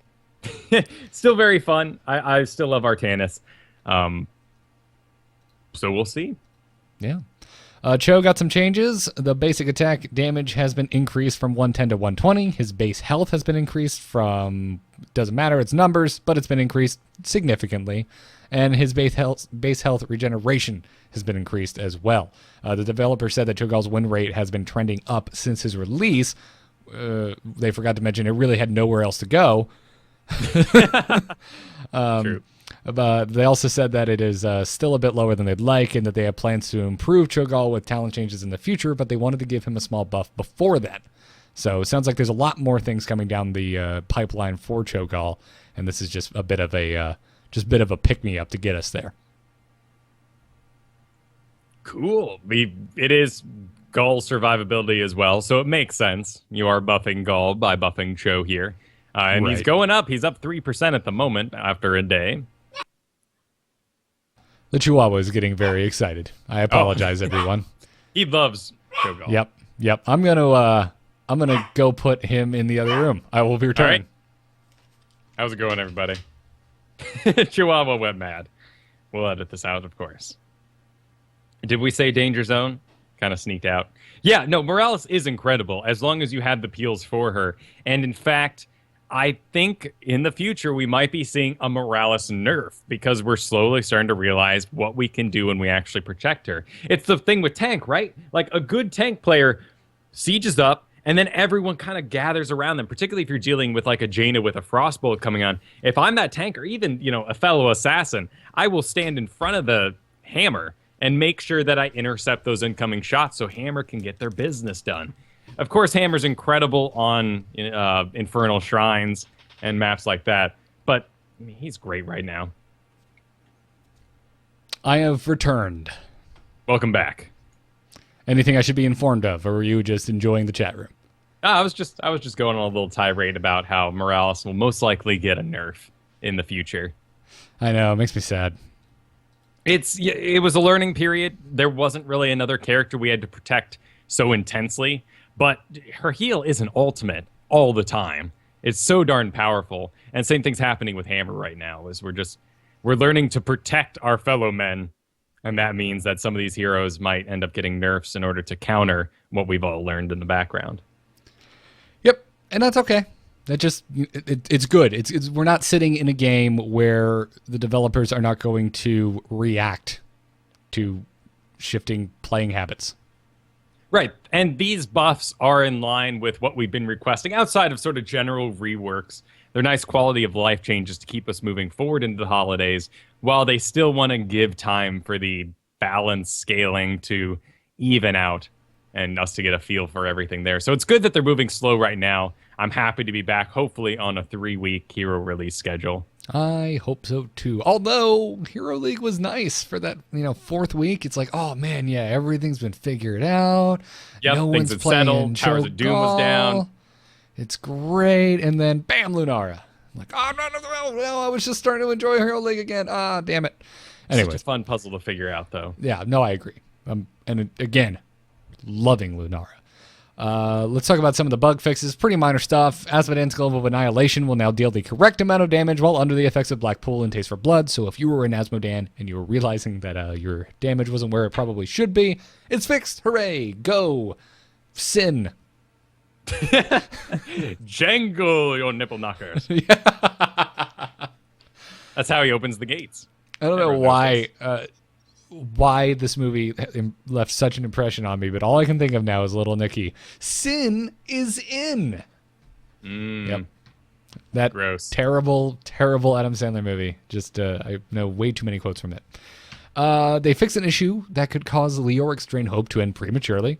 Speaker 2: Still very fun. I still love Artanis. So we'll see.
Speaker 1: Yeah. Cho got some changes. The basic attack damage has been increased from 110 to 120. His base health has been increased from, doesn't matter, it's numbers, but it's been increased significantly. And his base health regeneration has been increased as well. The developer said that Cho'Gall's win rate has been trending up since his release. They forgot to mention it really had nowhere else to go.
Speaker 2: True.
Speaker 1: But they also said that it is still a bit lower than they'd like and that they have plans to improve Cho'Gall with talent changes in the future, but they wanted to give him a small buff before that. So it sounds like there's a lot more things coming down the pipeline for Cho'Gall, and this is just a bit of a pick-me-up to get us there.
Speaker 2: Cool. It is Gall survivability as well, so it makes sense. You are buffing Gall by buffing Cho here. And
Speaker 1: Right.
Speaker 2: he's going up. He's up 3% at the moment after a day.
Speaker 1: The Chihuahua is getting very excited. I apologize, everyone.
Speaker 2: He loves Cho Gall.
Speaker 1: Yep. I'm gonna go put him in the other room. I will be returning.
Speaker 2: All right. How's it going, everybody? Chihuahua went mad. We'll edit this out, of course. Did we say danger zone? Kind of sneaked out. Yeah, no, Morales is incredible as long as you have the peels for her. And in fact, I think in the future we might be seeing a Morales nerf because we're slowly starting to realize what we can do when we actually protect her. It's the thing with tank, right? Like a good tank player sieges up and then everyone kind of gathers around them, particularly if you're dealing with like a Jaina with a frostbolt coming on. If I'm that tank or even, a fellow assassin, I will stand in front of the hammer and make sure that I intercept those incoming shots so Hammer can get their business done. Of course, Hammer's incredible on Infernal Shrines and maps like that, but I mean, he's great right now.
Speaker 1: I have returned.
Speaker 2: Welcome back.
Speaker 1: Anything I should be informed of, or were you just enjoying the chat room?
Speaker 2: I was just going on a little tirade about how Morales will most likely get a nerf in the future.
Speaker 1: I know, it makes me sad.
Speaker 2: It was a learning period. There wasn't really another character we had to protect so intensely, but her heal is an ultimate all the time. It's so darn powerful. And same thing's happening with Hammer right now, is we're learning to protect our fellow men. And that means that some of these heroes might end up getting nerfs in order to counter what we've all learned in the background.
Speaker 1: Yep, and that's okay. That just it's good. It's we're not sitting in a game where the developers are not going to react to shifting playing habits.
Speaker 2: Right, and these buffs are in line with what we've been requesting outside of sort of general reworks. They're nice quality of life changes to keep us moving forward into the holidays, while they still want to give time for the balance scaling to even out and us to get a feel for everything there. So it's good that they're moving slow right now. I'm happy to be back, hopefully on a 3-week hero release schedule.
Speaker 1: I hope so too. Although Hero League was nice for that, fourth week. It's like, oh man, yeah, everything's been figured out.
Speaker 2: Yep,
Speaker 1: no
Speaker 2: things
Speaker 1: one's
Speaker 2: have
Speaker 1: playing
Speaker 2: settled. Towers of Doom was down.
Speaker 1: It's great, and then bam, Lunara. I'm like, oh no, I was just starting to enjoy Hero League again. Ah, damn it. Anyway,
Speaker 2: Such a fun puzzle to figure out, though.
Speaker 1: Yeah, no, I agree. And again, loving Lunara. Let's talk about some of the bug fixes. Pretty minor stuff. Asmodan's Glove of Annihilation will now deal the correct amount of damage while under the effects of Black Pool and Taste for Blood. So if you were in Asmodan and you were realizing that your damage wasn't where it probably should be, it's fixed. Hooray! Go! Sin.
Speaker 2: Jangle your nipple knockers. That's how he opens the gates.
Speaker 1: I don't know why this movie left such an impression on me, but all I can think of now is Little Nicky. Sin is in. Yep. That
Speaker 2: Gross.
Speaker 1: terrible Adam Sandler movie. Just I know way too many quotes from it. They fixed an issue that could cause Leoric's Drain Hope to end prematurely.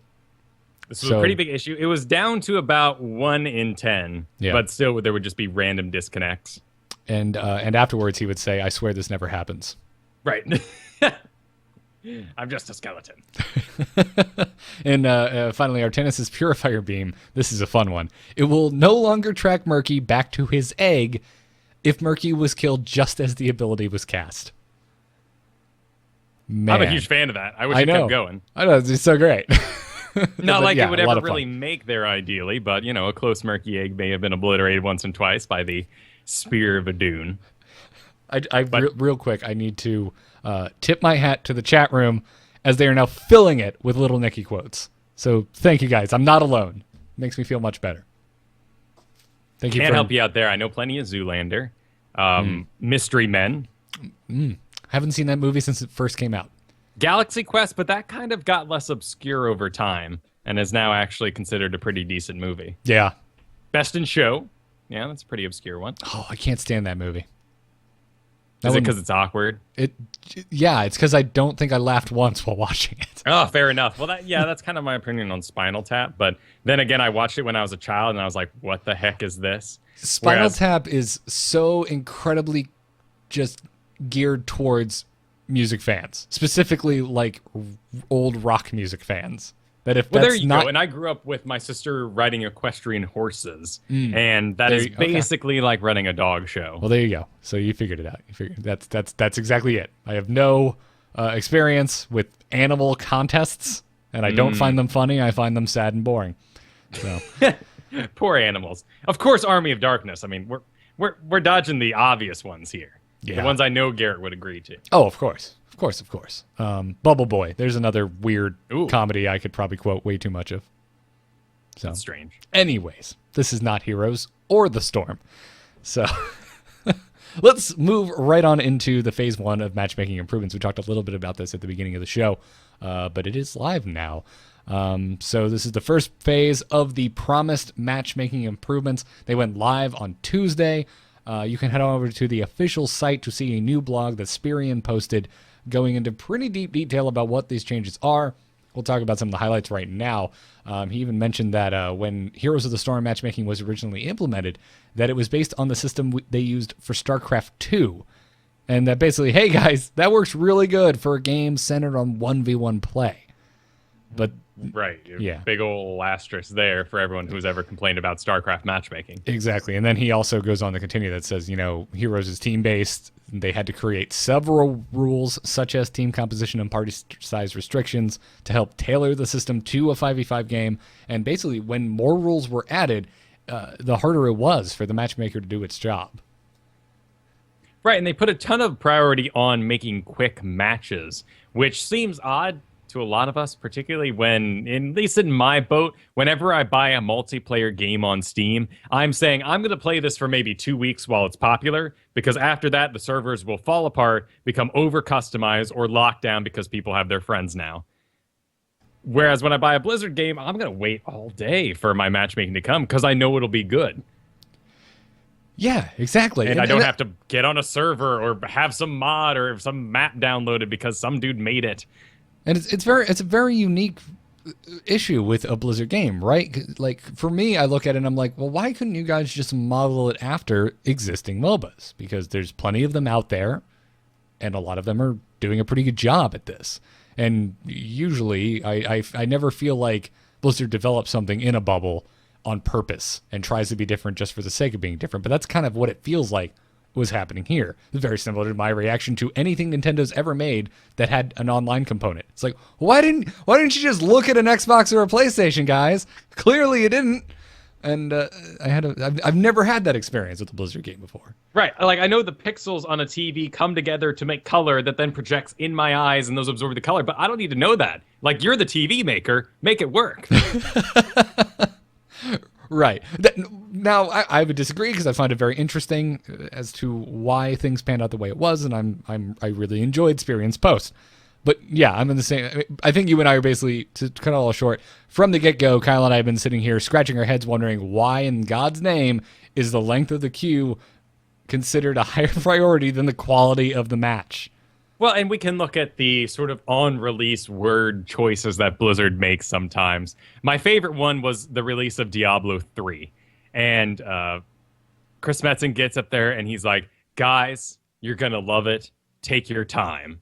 Speaker 2: This was a pretty big issue. It was down to about 1 in 10, but still there would just be random disconnects.
Speaker 1: And afterwards he would say, "I swear this never happens."
Speaker 2: Right. I'm just a skeleton.
Speaker 1: And finally, Artanis' Purifier Beam. This is a fun one. It will no longer track Murky back to his egg if Murky was killed just as the ability was cast. Man.
Speaker 2: I'm a huge fan of that. I wish it kept going.
Speaker 1: I know, it's so great.
Speaker 2: Not like it would ever really
Speaker 1: fun.
Speaker 2: make there ideally, but, a close Murky egg may have been obliterated once and twice by the Spear of Adun.
Speaker 1: Real quick, I need to tip my hat to the chat room as they are now filling it with Little Nicky quotes. So thank you guys. I'm not alone. Makes me feel much better. Thank you.
Speaker 2: Can't help you out there. I know plenty of Zoolander. Mystery Men.
Speaker 1: Haven't seen that movie since it first came out.
Speaker 2: Galaxy Quest, but that kind of got less obscure over time and is now actually considered a pretty decent movie.
Speaker 1: Yeah.
Speaker 2: Best in Show. Yeah, that's a pretty obscure one.
Speaker 1: Oh, I can't stand that movie.
Speaker 2: Is it because it's awkward?
Speaker 1: Yeah, it's because I don't think I laughed once while watching it.
Speaker 2: Oh, fair enough. Well, that's kind of my opinion on Spinal Tap. But then again, I watched it when I was a child, and I was like, what the heck is this?
Speaker 1: Spinal Tap is so incredibly just geared towards music fans, specifically like old rock music fans. That if
Speaker 2: well,
Speaker 1: that's
Speaker 2: there you
Speaker 1: not...
Speaker 2: go. And I grew up with my sister riding equestrian horses, and that is basically like running a dog show.
Speaker 1: Well, there you go. So you figured it out. You figured that's exactly it. I have no experience with animal contests, and I don't find them funny. I find them sad and boring. So
Speaker 2: poor animals. Of course, Army of Darkness. I mean, we're dodging the obvious ones here.
Speaker 1: Yeah.
Speaker 2: The ones I know Garrett would agree to.
Speaker 1: Oh, of course. Of course. Bubble Boy. There's another weird comedy I could probably quote way too much of. So
Speaker 2: that's strange.
Speaker 1: Anyways, this is not Heroes or The Storm. So let's move right on into the phase 1 of matchmaking improvements. We talked a little bit about this at the beginning of the show, but it is live now. So this is the first phase of the promised matchmaking improvements. They went live on Tuesday. You can head on over to the official site to see a new blog that Spirian posted going into pretty deep detail about what these changes are. We'll talk about some of the highlights right now. He even mentioned that when Heroes of the Storm matchmaking was originally implemented, that it was based on the system they used for StarCraft 2. And that basically, hey guys, that works really good for a game centered on 1v1 play. But
Speaker 2: right, big ol' asterisk there for everyone who's ever complained about StarCraft matchmaking.
Speaker 1: Exactly, and then he also goes on to continue that says, Heroes is team-based. They had to create several rules, such as team composition and party size restrictions, to help tailor the system to a 5v5 game. And basically, when more rules were added, the harder it was for the matchmaker to do its job.
Speaker 2: Right, and they put a ton of priority on making quick matches, which seems odd to a lot of us, particularly when, at least in my boat, whenever I buy a multiplayer game on Steam, I'm saying I'm going to play this for maybe 2 weeks while it's popular, because after that, the servers will fall apart, become over-customized, or locked down because people have their friends now. Whereas when I buy a Blizzard game, I'm going to wait all day for my matchmaking to come, because I know it'll be good.
Speaker 1: Yeah, exactly.
Speaker 2: And I don't have to get on a server or have some mod or some map downloaded because some dude made it.
Speaker 1: And it's a very unique issue with a Blizzard game, right? Like, for me, I look at it and I'm like, well, why couldn't you guys just model it after existing MOBAs? Because there's plenty of them out there, and a lot of them are doing a pretty good job at this. And usually, I never feel like Blizzard develops something in a bubble on purpose and tries to be different just for the sake of being different. But that's kind of what it feels like was happening here. It's very similar to my reaction to anything Nintendo's ever made that had an online component. It's like, why didn't you just look at an Xbox or a PlayStation, guys? Clearly you didn't. And I've never had that experience with a Blizzard game before.
Speaker 2: Right, like I know the pixels on a TV come together to make color that then projects in my eyes and those absorb the color, but I don't need to know that. Like, you're the TV maker, make it work.
Speaker 1: Right. Now, I would disagree because I find it very interesting as to why things panned out the way it was, and I really enjoyed Spirian's post. But yeah, I'm in the same. I think you and I are basically, to cut it all short, from the get-go, Kyle and I have been sitting here scratching our heads wondering why in God's name is the length of the queue considered a higher priority than the quality of the match.
Speaker 2: Well, and we can look at the sort of on-release word choices that Blizzard makes sometimes. My favorite one was the release of Diablo 3. And Chris Metzen gets up there and he's like, guys, you're going to love it. Take your time.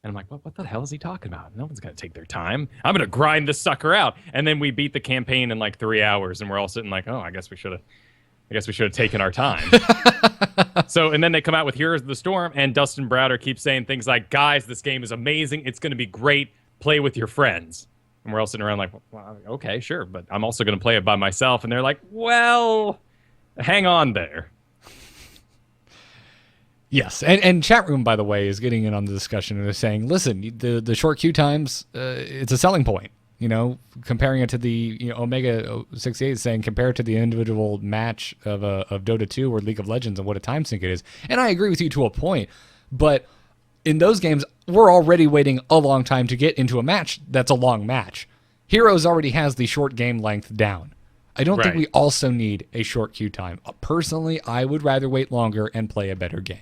Speaker 2: And I'm like, what the hell is he talking about? No one's going to take their time. I'm going to grind this sucker out. And then we beat the campaign in like 3 hours, and we're all sitting like, oh, I guess we should have I guess we should have taken our time. So, and then they come out with Heroes of the Storm, and Dustin Browder keeps saying things like, guys, this game is amazing. It's going to be great. Play with your friends. And we're all sitting around like, well, okay, sure, but I'm also going to play it by myself. And they're like, well, hang on there.
Speaker 1: Yes, and chat room, by the way, is getting in on the discussion, and they're saying, listen, the short queue times, it's a selling point. You know, comparing it to the Omega 68 is saying compare it to the individual match of Dota 2 or League of Legends and what a time sink it is. And I agree with you to a point, but in those games, we're already waiting a long time to get into a match that's a long match. Heroes already has the short game length down. I don't think we also need a short queue time. Personally, I would rather wait longer and play a better game.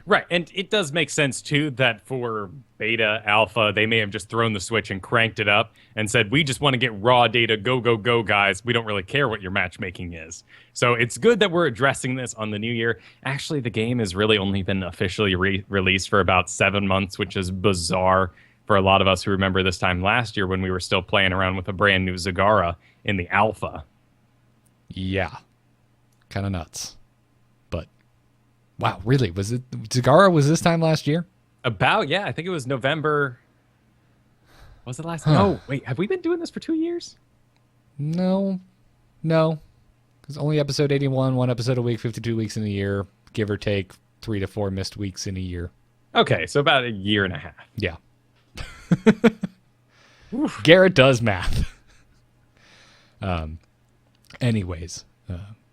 Speaker 2: Right, and it does make sense, too, that for beta, alpha, they may have just thrown the switch and cranked it up and said, we just want to get raw data, go, go, go, guys. We don't really care what your matchmaking is. So it's good that we're addressing this on the new year. Actually, the game has really only been officially released for about 7 months, which is bizarre for a lot of us who remember this time last year when we were still playing around with a brand new Zagara in the alpha.
Speaker 1: Yeah, kind of nuts. Wow, really? Was it Zagara was this time last year?
Speaker 2: Yeah, I think it was November. Was it last time? Oh, wait, have we been doing this for 2 years?
Speaker 1: No. Because only episode 81, one episode a week, 52 weeks in a year, give or take 3 to 4 missed weeks in a year.
Speaker 2: Okay, so about a year and a half.
Speaker 1: Yeah. Garrett does math. Anyways,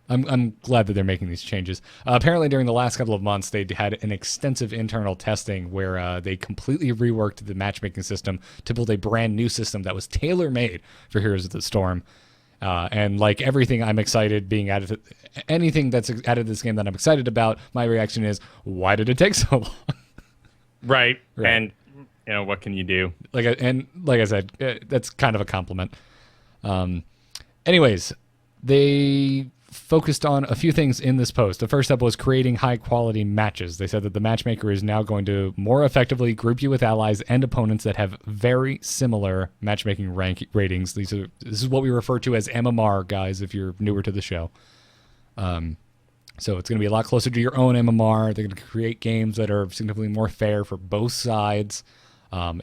Speaker 1: I'm glad that they're making these changes. Apparently, during the last couple of months, they had an extensive internal testing where they completely reworked the matchmaking system to build a brand new system that was tailor-made for Heroes of the Storm. And like everything I'm excited being added, anything that's added to this game that I'm excited about, my reaction is, why did it take so long?
Speaker 2: Right. And, what can you do?
Speaker 1: Like I said, that's kind of a compliment. Anyways, they focused on a few things in this post. The first step was creating high-quality matches. They said that the matchmaker is now going to more effectively group you with allies and opponents that have very similar matchmaking ratings. This is what we refer to as MMR, guys, if you're newer to the show. So it's going to be a lot closer to your own MMR. They're going to create games that are significantly more fair for both sides.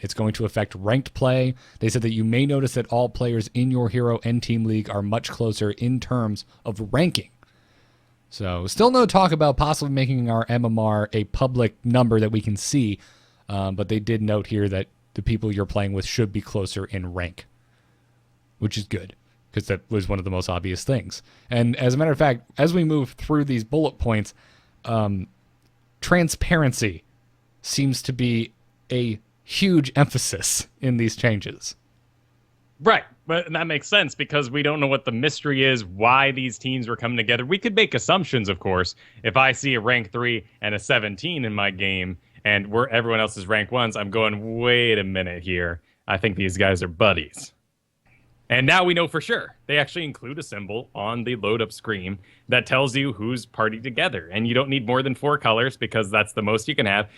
Speaker 1: It's going to affect ranked play. They said that you may notice that all players in your hero and team league are much closer in terms of ranking. So still no talk about possibly making our MMR a public number that we can see, but they did note here that the people you're playing with should be closer in rank, which is good because that was one of the most obvious things. And as a matter of fact, as we move through these bullet points, transparency seems to be a huge emphasis in these changes.
Speaker 2: Right. But that makes sense because we don't know what the mystery is, why these teams were coming together. We could make assumptions, of course. If I see a rank 3 and a 17 in my game and everyone else is rank 1s, I'm going, wait a minute here. I think these guys are buddies. And now we know for sure. They actually include a symbol on the load-up screen that tells you who's partied together. And you don't need more than 4 colors because that's the most you can have.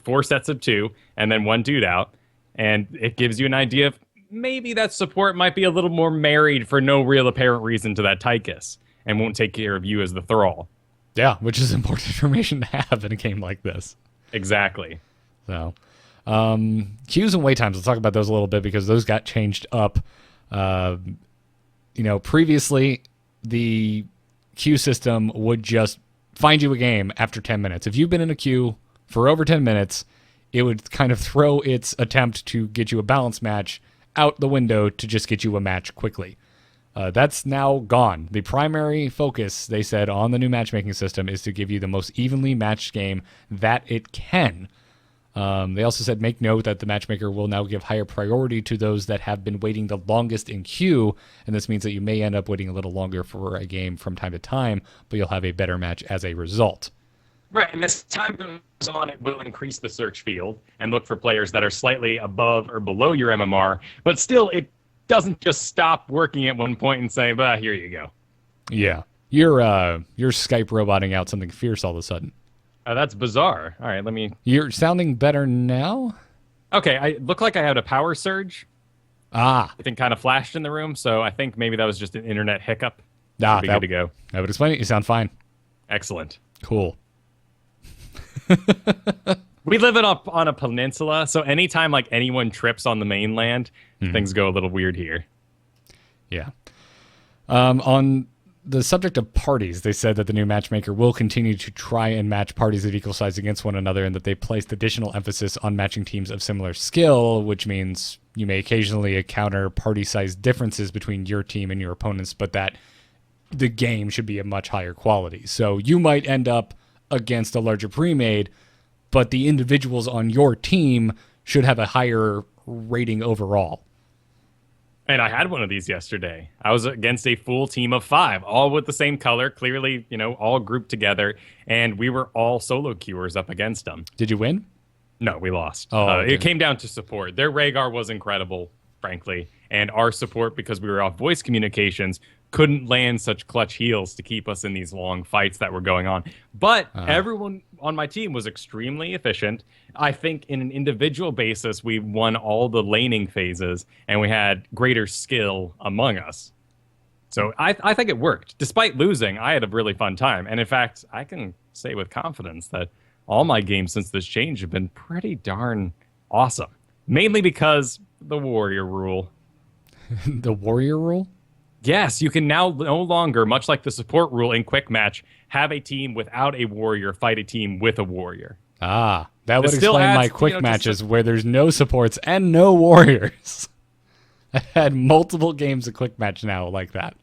Speaker 2: 4 sets of 2, and then 1 dude out. And it gives you an idea of maybe that support might be a little more married for no real apparent reason to that Tychus and won't take care of you as the thrall.
Speaker 1: Yeah, which is important information to have in a game like this.
Speaker 2: Exactly.
Speaker 1: So, queues and wait times. Let's talk about those a little bit because those got changed up. Previously the queue system would just find you a game after 10 minutes. If you've been in a queue for over 10 minutes, it would kind of throw its attempt to get you a balanced match out the window to just get you a match quickly. That's now gone. The primary focus, they said, on the new matchmaking system is to give you the most evenly matched game that it can. They also said, make note that the matchmaker will now give higher priority to those that have been waiting the longest in queue, and this means that you may end up waiting a little longer for a game from time to time, but you'll have a better match as a result.
Speaker 2: Right, and as time goes on, it will increase the search field and look for players that are slightly above or below your MMR, but still, it doesn't just stop working at one point and say, bah, here you go.
Speaker 1: Yeah, you're Skype roboting out something fierce all of a sudden.
Speaker 2: That's bizarre. All right, let me...
Speaker 1: You're sounding better now?
Speaker 2: Okay, I look like I had a power surge.
Speaker 1: Ah.
Speaker 2: I think kind of flashed in the room, so I think maybe that was just an internet hiccup.
Speaker 1: Nah,
Speaker 2: Be good to go.
Speaker 1: That would explain it. You sound fine.
Speaker 2: Excellent.
Speaker 1: Cool.
Speaker 2: We live on a peninsula, so anytime like anyone trips on the mainland, things go a little weird here.
Speaker 1: Yeah. On the subject of parties, they said that the new matchmaker will continue to try and match parties of equal size against one another, and that they placed additional emphasis on matching teams of similar skill, which means you may occasionally encounter party size differences between your team and your opponents, but that the game should be a much higher quality. So you might end up against a larger pre-made, but the individuals on your team should have a higher rating overall.
Speaker 2: And I had one of these yesterday. I was against a full team of 5, all with the same color, clearly, all grouped together, and we were all solo queuers up against them.
Speaker 1: Did you win?
Speaker 2: No, we lost.
Speaker 1: Oh,
Speaker 2: it came down to support. Their Rhaegar was incredible, frankly, and our support, because we were off voice communications, couldn't land such clutch heals to keep us in these long fights that were going on. But everyone on my team was extremely efficient. I think in an individual basis, we won all the laning phases, and we had greater skill among us. So I think it worked. Despite losing, I had a really fun time. And in fact, I can say with confidence that all my games since this change have been pretty darn awesome. Mainly because the warrior rule.
Speaker 1: The warrior rule?
Speaker 2: Yes, you can now no longer, much like the support rule in Quick Match, have a team without a warrior fight a team with a warrior.
Speaker 1: Ah, that would
Speaker 2: still
Speaker 1: explain
Speaker 2: adds,
Speaker 1: my quick matches where there's no supports and no warriors. I had multiple games of quick match now like that.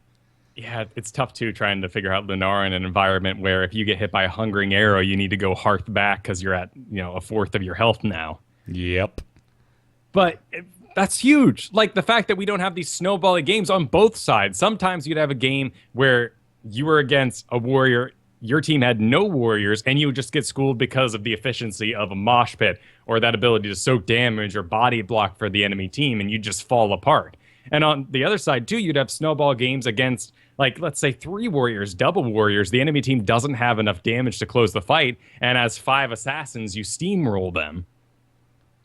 Speaker 2: Yeah, it's tough too trying to figure out Lunara in an environment where if you get hit by a hungering arrow, you need to go hearth back because you're at a fourth of your health now.
Speaker 1: Yep.
Speaker 2: But that's huge. Like the fact that we don't have these snowbally games on both sides. Sometimes you'd have a game where you were against a warrior, your team had no warriors, and you would just get schooled because of the efficiency of a mosh pit or that ability to soak damage or body block for the enemy team, and you just fall apart. And on the other side, too, you'd have snowball games against, like, let's say 3 warriors, double warriors. The enemy team doesn't have enough damage to close the fight, and as 5 assassins, you steamroll them.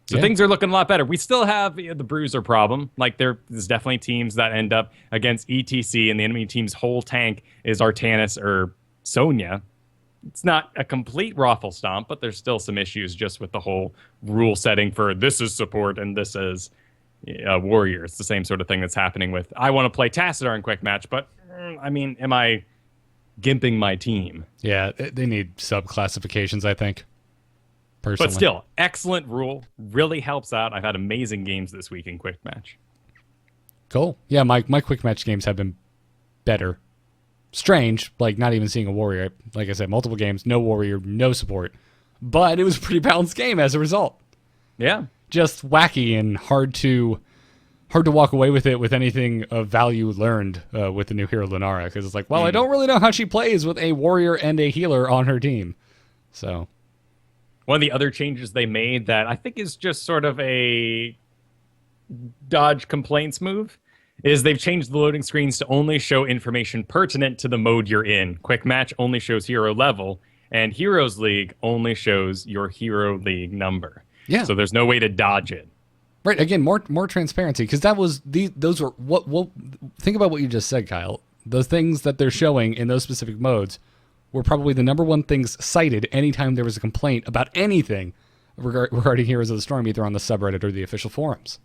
Speaker 2: So things are looking a lot better. We still have the bruiser problem. Like there's definitely teams that end up against ETC and the enemy team's whole tank is Artanis or Sonya. It's not a complete raffle stomp, but there's still some issues just with the whole rule setting for this is support and this is warrior. It's the same sort of thing that's happening with I want to play Tassadar in quick match, but am I gimping my team?
Speaker 1: Yeah, they need sub-classifications, I think. Personally.
Speaker 2: But still, excellent rule. Really helps out. I've had amazing games this week in Quick Match.
Speaker 1: Cool. Yeah, my Quick Match games have been better. Strange, like not even seeing a warrior. Like I said, multiple games, no warrior, no support. But it was a pretty balanced game as a result.
Speaker 2: Yeah.
Speaker 1: Just wacky and hard to walk away with it with anything of value learned with the new hero Lunara. Because it's like, well, I don't really know how she plays with a warrior and a healer on her team. So...
Speaker 2: One of the other changes they made that I think is just sort of a dodge complaints move is they've changed the loading screens to only show information pertinent to the mode you're in. Quick Match only shows hero level, and Heroes League only shows your Hero League number.
Speaker 1: Yeah.
Speaker 2: So there's no way to dodge it.
Speaker 1: Right. Again, more transparency, because those were what think about what you just said, Kyle. The things that they're showing in those specific modes were probably the number one things cited anytime there was a complaint about anything regarding Heroes of the Storm, either on the subreddit or the official forums.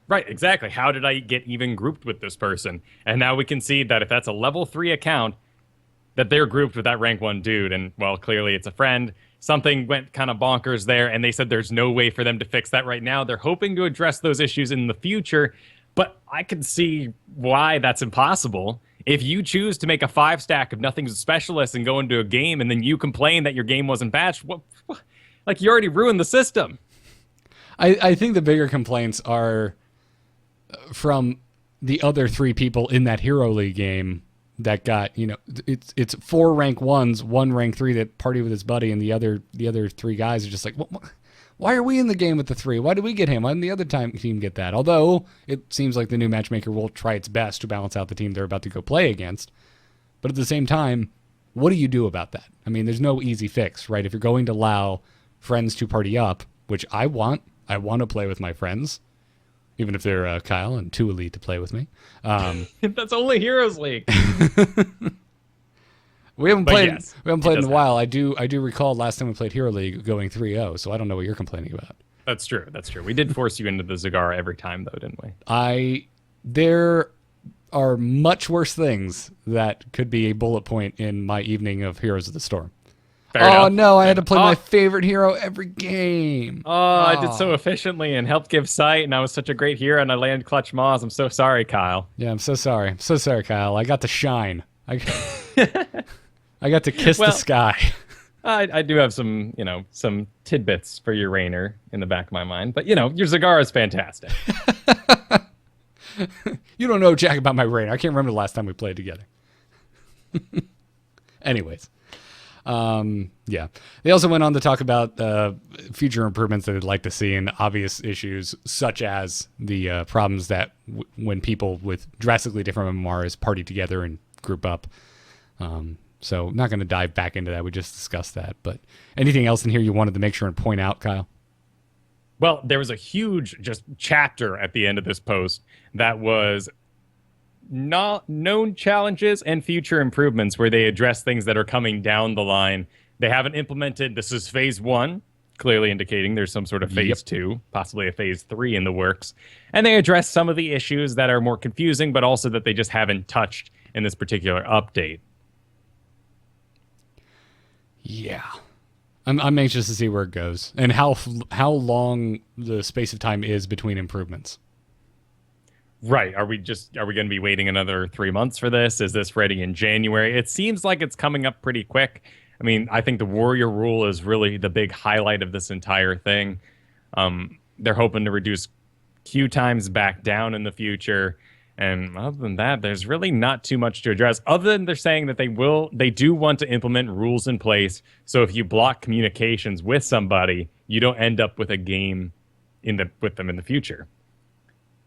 Speaker 2: Right, exactly. How did I get even grouped with this person? And now we can see that if that's a level 3 account, that they're grouped with that rank 1 dude. And, well, clearly it's a friend. Something went kind of bonkers there, and they said there's no way for them to fix that right now. They're hoping to address those issues in the future, but I can see why that's impossible. If you choose to make a 5-stack of Nothing's Specialist and go into a game and then you complain that your game wasn't patched, like you already ruined the system.
Speaker 1: I think the bigger complaints are from the other 3 people in that Hero League game that got, it's 4 rank 1s, 1 rank 3 that party with his buddy, and the other 3 guys are just like, why are we in the game with the 3? Why did we get him? Why didn't the other team get that? Although it seems like the new matchmaker will try its best to balance out the team they're about to go play against. But at the same time, what do you do about that? I mean, there's no easy fix, right? If you're going to allow friends to party up, which I want to play with my friends, even if they're Kyle and too elite to play with me.
Speaker 2: That's only Heroes League.
Speaker 1: We haven't played.
Speaker 2: Yes,
Speaker 1: we haven't played in a while. I do recall last time we played Hero League going 3-0. So I don't know what you're complaining about.
Speaker 2: That's true. That's true. We did force you into the Zagara every time, though, didn't we?
Speaker 1: There are much worse things that could be a bullet point in my evening of Heroes of the Storm.
Speaker 2: Fair enough.
Speaker 1: No, I had to play my favorite hero every game.
Speaker 2: I did so efficiently and helped give sight, and I was such a great hero, and I landed Clutch Maws. I'm so sorry, Kyle.
Speaker 1: Yeah, I'm so sorry. I'm so sorry, Kyle. I got to shine. I got to kiss the sky.
Speaker 2: I do have some tidbits for your Rainer in the back of my mind, but your Zagara is fantastic.
Speaker 1: You don't know jack about my Rainer. I can't remember the last time we played together. Anyways. Yeah. They also went on to talk about future improvements that they'd like to see and obvious issues, such as the problems that when people with drastically different MMRs party together and group up. So not going to dive back into that. We just discussed that. But anything else in here you wanted to make sure and point out, Kyle?
Speaker 2: Well, there was a huge just chapter at the end of this post that was not known challenges and future improvements, where they address things that are coming down the line. They haven't implemented. This is phase 1, clearly indicating there's some sort of phase 2, possibly a phase 3 in the works. And they address some of the issues that are more confusing, but also that they just haven't touched in this particular update.
Speaker 1: Yeah. I'm anxious to see where it goes and how long the space of time is between improvements.
Speaker 2: Right. Are we going to be waiting another 3 months for this? Is this ready in January? It seems like it's coming up pretty quick. I mean, I think the warrior rule is really the big highlight of this entire thing. They're hoping to reduce queue times back down in the future. And other than that, there's really not too much to address, other than they're saying that they do want to implement rules in place. So if you block communications with somebody, you don't end up with a game with them in the future.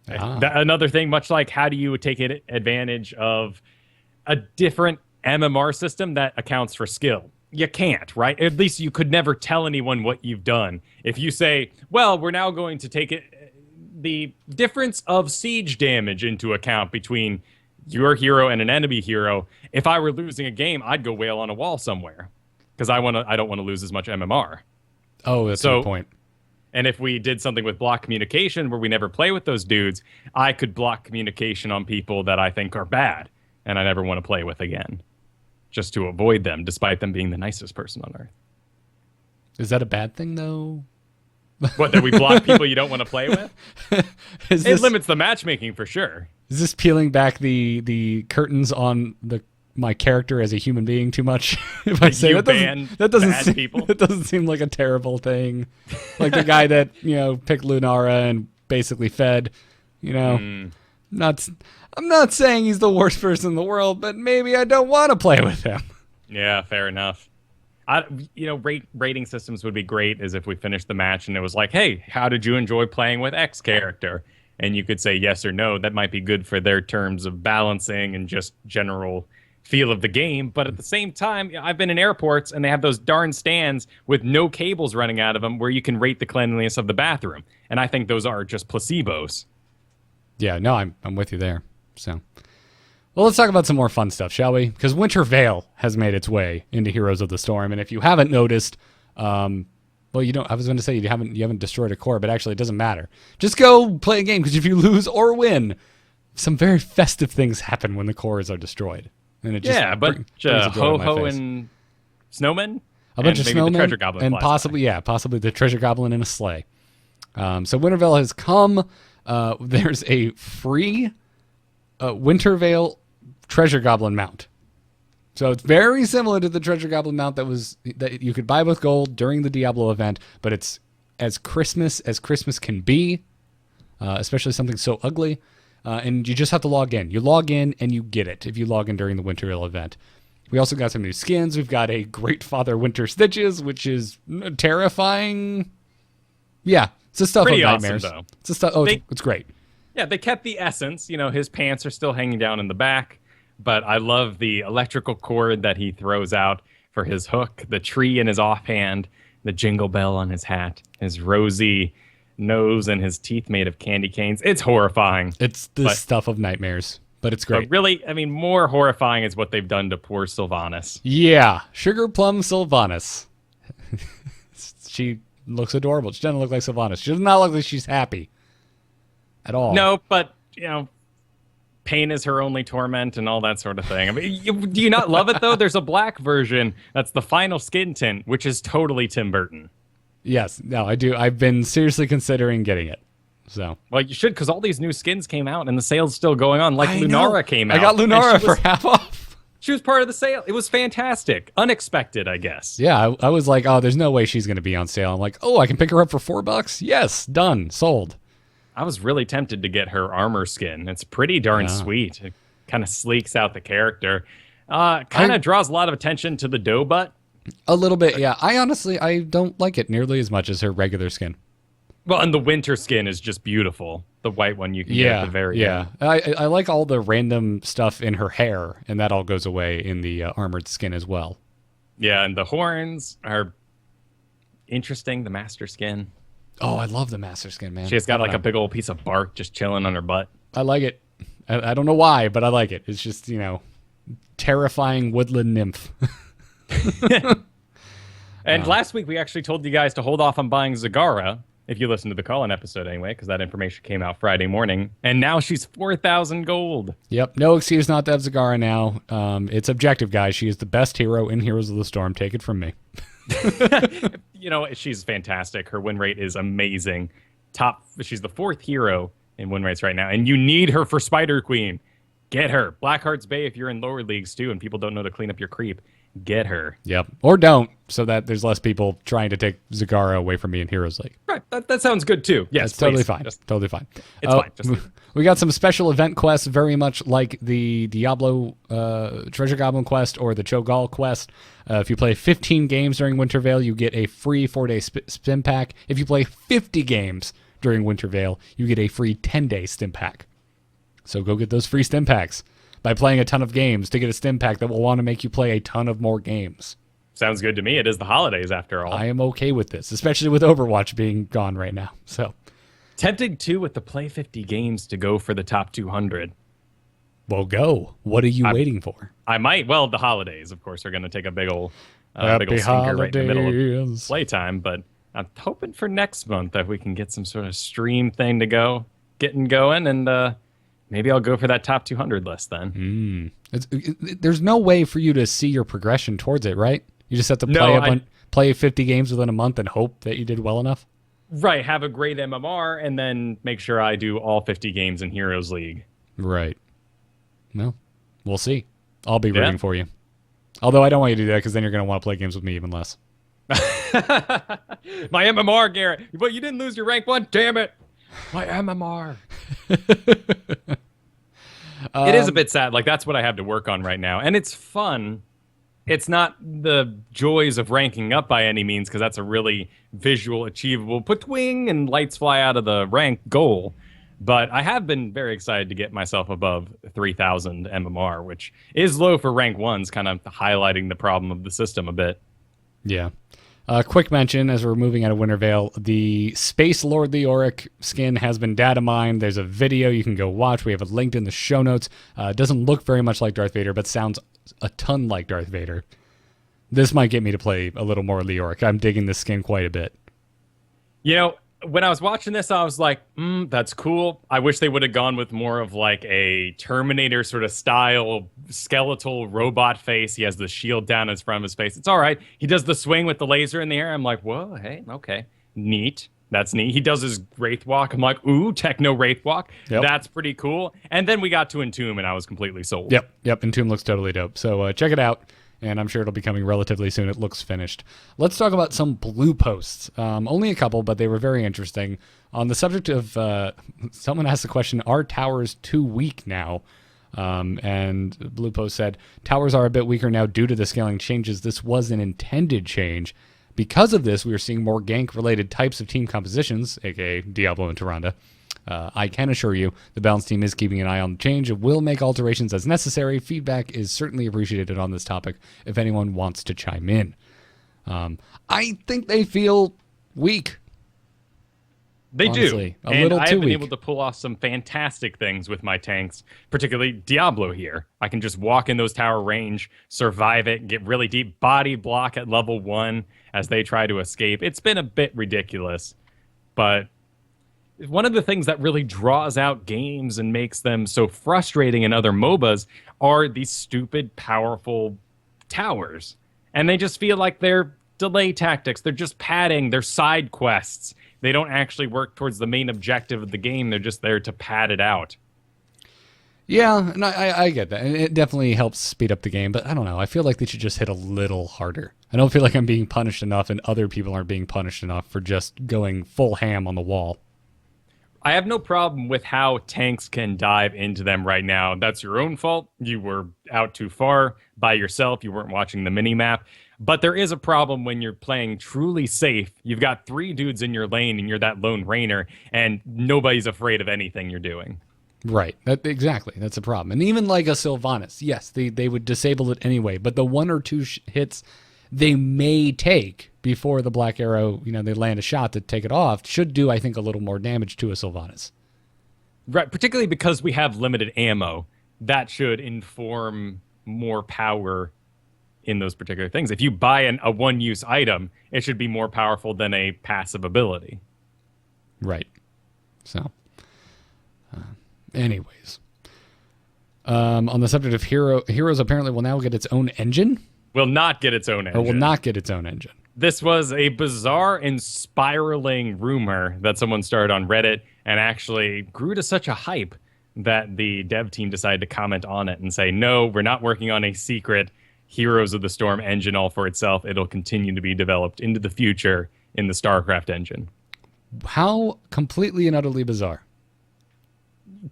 Speaker 2: Another thing, much like how do you take advantage of a different MMR system that accounts for skill? You can't, right? At least you could never tell anyone what you've done. If you say, well, we're now going to take the difference of siege damage into account between your hero and an enemy hero, if I were losing a game, I'd go wail on a wall somewhere because I don't want to lose as much MMR.
Speaker 1: Oh, that's a good point.
Speaker 2: And if we did something with block communication where we never play with those dudes, I could block communication on people that I think are bad and I never want to play with again, just to avoid them, despite them being the nicest person on Earth.
Speaker 1: Is that a bad thing, though?
Speaker 2: What, that we block people you don't want to play with? It limits the matchmaking for sure.
Speaker 1: Is this peeling back the curtains on my character as a human being too much? If I say that doesn't seem like a terrible thing. Like the guy that picked Lunara and basically fed. I'm not saying he's the worst person in the world, but maybe I don't want to play with him.
Speaker 2: Yeah, fair enough. Rating systems would be great as if we finished the match and it was like, hey, how did you enjoy playing with X character? And you could say yes or no. That might be good for their terms of balancing and just general feel of the game. But at the same time, I've been in airports and they have those darn stands with no cables running out of them where you can rate the cleanliness of the bathroom. And I think those are just placebos. Yeah,
Speaker 1: no, I'm with you there. So, well, let's talk about some more fun stuff, shall we? Because Winter Veil has made its way into Heroes of the Storm, and if you haven't noticed, well, you don't. I was going to say you haven't destroyed a core, but actually, it doesn't matter. Just go play a game, because if you lose or win, some very festive things happen when the cores are destroyed, and it just
Speaker 2: brings a ho-ho and snowmen,
Speaker 1: a bunch of snowmen,
Speaker 2: the treasure goblin,
Speaker 1: and possibly the treasure goblin in a sleigh. So Winter Veil has come. There's a free Winter Veil treasure goblin mount. So it's very similar to the treasure goblin mount that you could buy with gold during the Diablo event, but it's as Christmas can be, especially something so ugly. And you just have to log in. You log in and you get it if you log in during the Winter Veil event. We also got some new skins. We've got a Great Father Winter Stitches, which is terrifying. Yeah, it's the stuff
Speaker 2: pretty
Speaker 1: of nightmares.
Speaker 2: Awesome, though.
Speaker 1: It's the stuff. It's great.
Speaker 2: Yeah, they kept the essence. His pants are still hanging down in the back, but I love the electrical cord that he throws out for his hook, the tree in his offhand, the jingle bell on his hat, his rosy nose and his teeth made of candy canes. It's horrifying.
Speaker 1: It's the stuff of nightmares, but it's great.
Speaker 2: But really, I mean, more horrifying is what they've done to poor Sylvanas.
Speaker 1: Yeah, Sugar Plum Sylvanas. She looks adorable. She doesn't look like Sylvanas. She does not look like she's happy at all.
Speaker 2: No, but, pain is her only torment and all that sort of thing. I mean, do you not love it, though? There's a black version that's the final skin tint, which is totally Tim Burton.
Speaker 1: Yes, no, I do. I've been seriously considering getting it. So,
Speaker 2: well, you should, because all these new skins came out and the sale's still going on. Like Lunara came out.
Speaker 1: I got Lunara for half off.
Speaker 2: She was part of the sale. It was fantastic. Unexpected, I guess.
Speaker 1: Yeah, I was like, oh, there's no way she's going to be on sale. I'm like, oh, I can pick her up for $4? Yes, done, sold.
Speaker 2: I was really tempted to get her armor skin. It's pretty darn sweet. It kind of sleeks out the character. Kind of draws a lot of attention to the dough butt.
Speaker 1: A little bit, yeah. I don't like it nearly as much as her regular skin.
Speaker 2: Well, and the winter skin is just beautiful. The white one you can get at the very end.
Speaker 1: I like all the random stuff in her hair, and that all goes away in the armored skin as well.
Speaker 2: Yeah, and the horns are interesting, the master skin.
Speaker 1: Oh, I love the master skin, man.
Speaker 2: She's got like a big old piece of bark just chilling on her butt.
Speaker 1: I like it. I don't know why, but I like it. It's just, terrifying woodland nymph.
Speaker 2: And last week we actually told you guys to hold off on buying Zagara, if you listened to the call-in episode anyway, because that information came out Friday morning. And now she's 4,000 gold. Yep,
Speaker 1: no excuse not to have Zagara now. It's objective, guys. She is the best hero in Heroes of the Storm. Take it from me.
Speaker 2: She's fantastic. Her win rate is amazing. She's the 4th hero in win rates right now, and you need her for Spider Queen. Get her. Blackheart's Bay if you're in lower leagues too, and people don't know to clean up your creep. Get her.
Speaker 1: Yep. Or don't, so that there's less people trying to take Zagara away from me in Heroes League.
Speaker 2: Right. That sounds good too. Yes,
Speaker 1: that's totally fine. Totally fine.
Speaker 2: It's fine.
Speaker 1: We got some special event quests, very much like the Diablo Treasure Goblin quest or the Cho'Gall quest. If you play 15 games during Winter Veil, you get a free 4-day stim pack. If you play 50 games during Winter Veil, you get a free 10-day stim pack. So go get those free stim packs by playing a ton of games to get a stim pack that will want to make you play a ton of more games.
Speaker 2: Sounds good to me. It is the holidays after all.
Speaker 1: I am okay with this, especially with Overwatch being gone right now. So
Speaker 2: tempted too with the play 50 games to go for the top 200.
Speaker 1: Well, go. What are you waiting for?
Speaker 2: I might. Well, the holidays, of course, are going to take a big old stinker right in the middle of playtime. But I'm hoping for next month that we can get some sort of stream thing to getting going, and maybe I'll go for that top 200 list then.
Speaker 1: There's no way for you to see your progression towards it, right? You just have to play 50 games within a month and hope that you did well enough?
Speaker 2: Right. Have a great MMR and then make sure I do all 50 games in Heroes League.
Speaker 1: Right. Well, we'll see. I'll be rooting for you. Although I don't want you to do that because then you're going to want to play games with me even less.
Speaker 2: My MMR, Garrett. But you didn't lose your rank 1? Damn it. My MMR. It is a bit sad. Like, that's what I have to work on right now. And it's fun. It's not the joys of ranking up by any means, because that's a really visual, achievable put-twing and lights fly out of the rank goal. But I have been very excited to get myself above 3,000 MMR, which is low for rank 1s, kind of highlighting the problem of the system a bit.
Speaker 1: Yeah. Quick mention, as we're moving out of Winter Veil, the Space Lord Leoric skin has been data mined. There's a video you can go watch. We have it linked in the show notes. It doesn't look very much like Darth Vader, but sounds a ton like Darth Vader. This might get me to play a little more Leoric. I'm digging this skin quite a bit.
Speaker 2: When I was watching this, I was like, that's cool. I wish they would have gone with more of like a Terminator sort of style skeletal robot face. He has the shield down in front of his face. It's all right. He does the swing with the laser in the air. I'm like, whoa, hey, okay. Neat. That's neat. He does his Wraith Walk. I'm like, ooh, Techno Wraith Walk. Yep. That's pretty cool. And then we got to Entomb, and I was completely sold.
Speaker 1: Yep. Entomb looks totally dope. So check it out. And I'm sure it'll be coming relatively soon. It looks finished. Let's talk about some blue posts. Only a couple, but they were very interesting. On the subject of, someone asked the question, are towers too weak now? And Blue Post said, towers are a bit weaker now due to the scaling changes. This was an intended change. Because of this, we are seeing more gank-related types of team compositions, aka Diablo and Tyrande. I can assure you the balance team is keeping an eye on the change and will make alterations as necessary. Feedback is certainly appreciated on this topic if anyone wants to chime in. I think they feel weak.
Speaker 2: They
Speaker 1: honestly.
Speaker 2: do.
Speaker 1: A little
Speaker 2: I've
Speaker 1: too
Speaker 2: been
Speaker 1: weak.
Speaker 2: able to pull off some fantastic things with my tanks, particularly Diablo here. I can just walk in those tower range, survive it, get really deep, body block at level 1 as they try to escape. It's been a bit ridiculous, but one of the things that really draws out games and makes them so frustrating in other MOBAs are these stupid, powerful towers. And they just feel like they're delay tactics. They're just padding. They're side quests. They don't actually work towards the main objective of the game. They're just there to pad it out.
Speaker 1: Yeah, and I get that. And it definitely helps speed up the game, but I don't know. I feel like they should just hit a little harder. I don't feel like I'm being punished enough and other people aren't being punished enough for just going full ham on the wall.
Speaker 2: I have no problem with how tanks can dive into them right now. That's your own fault. You were out too far by yourself. You weren't watching the mini-map. But there is a problem when you're playing truly safe. You've got 3 dudes in your lane and you're that lone rainer, and nobody's afraid of anything you're doing.
Speaker 1: Right. Exactly. That's a problem. And even like a Sylvanas, yes, they would disable it anyway, but the 1 or 2 hits they may take before the Black Arrow, they land a shot to take it off, should do, I think, a little more damage to a Sylvanas.
Speaker 2: Right, particularly because we have limited ammo. That should inform more power in those particular things. If you buy a one-use item, it should be more powerful than a passive ability.
Speaker 1: Right. So, anyways. On the subject of Heroes apparently will now get its own engine.
Speaker 2: Will not get its own engine.
Speaker 1: Or will not get its own engine.
Speaker 2: This was a bizarre and spiraling rumor that someone started on Reddit and actually grew to such a hype that the dev team decided to comment on it and say, no, we're not working on a secret Heroes of the Storm engine all for itself. It'll continue to be developed into the future in the StarCraft engine.
Speaker 1: How completely and utterly bizarre.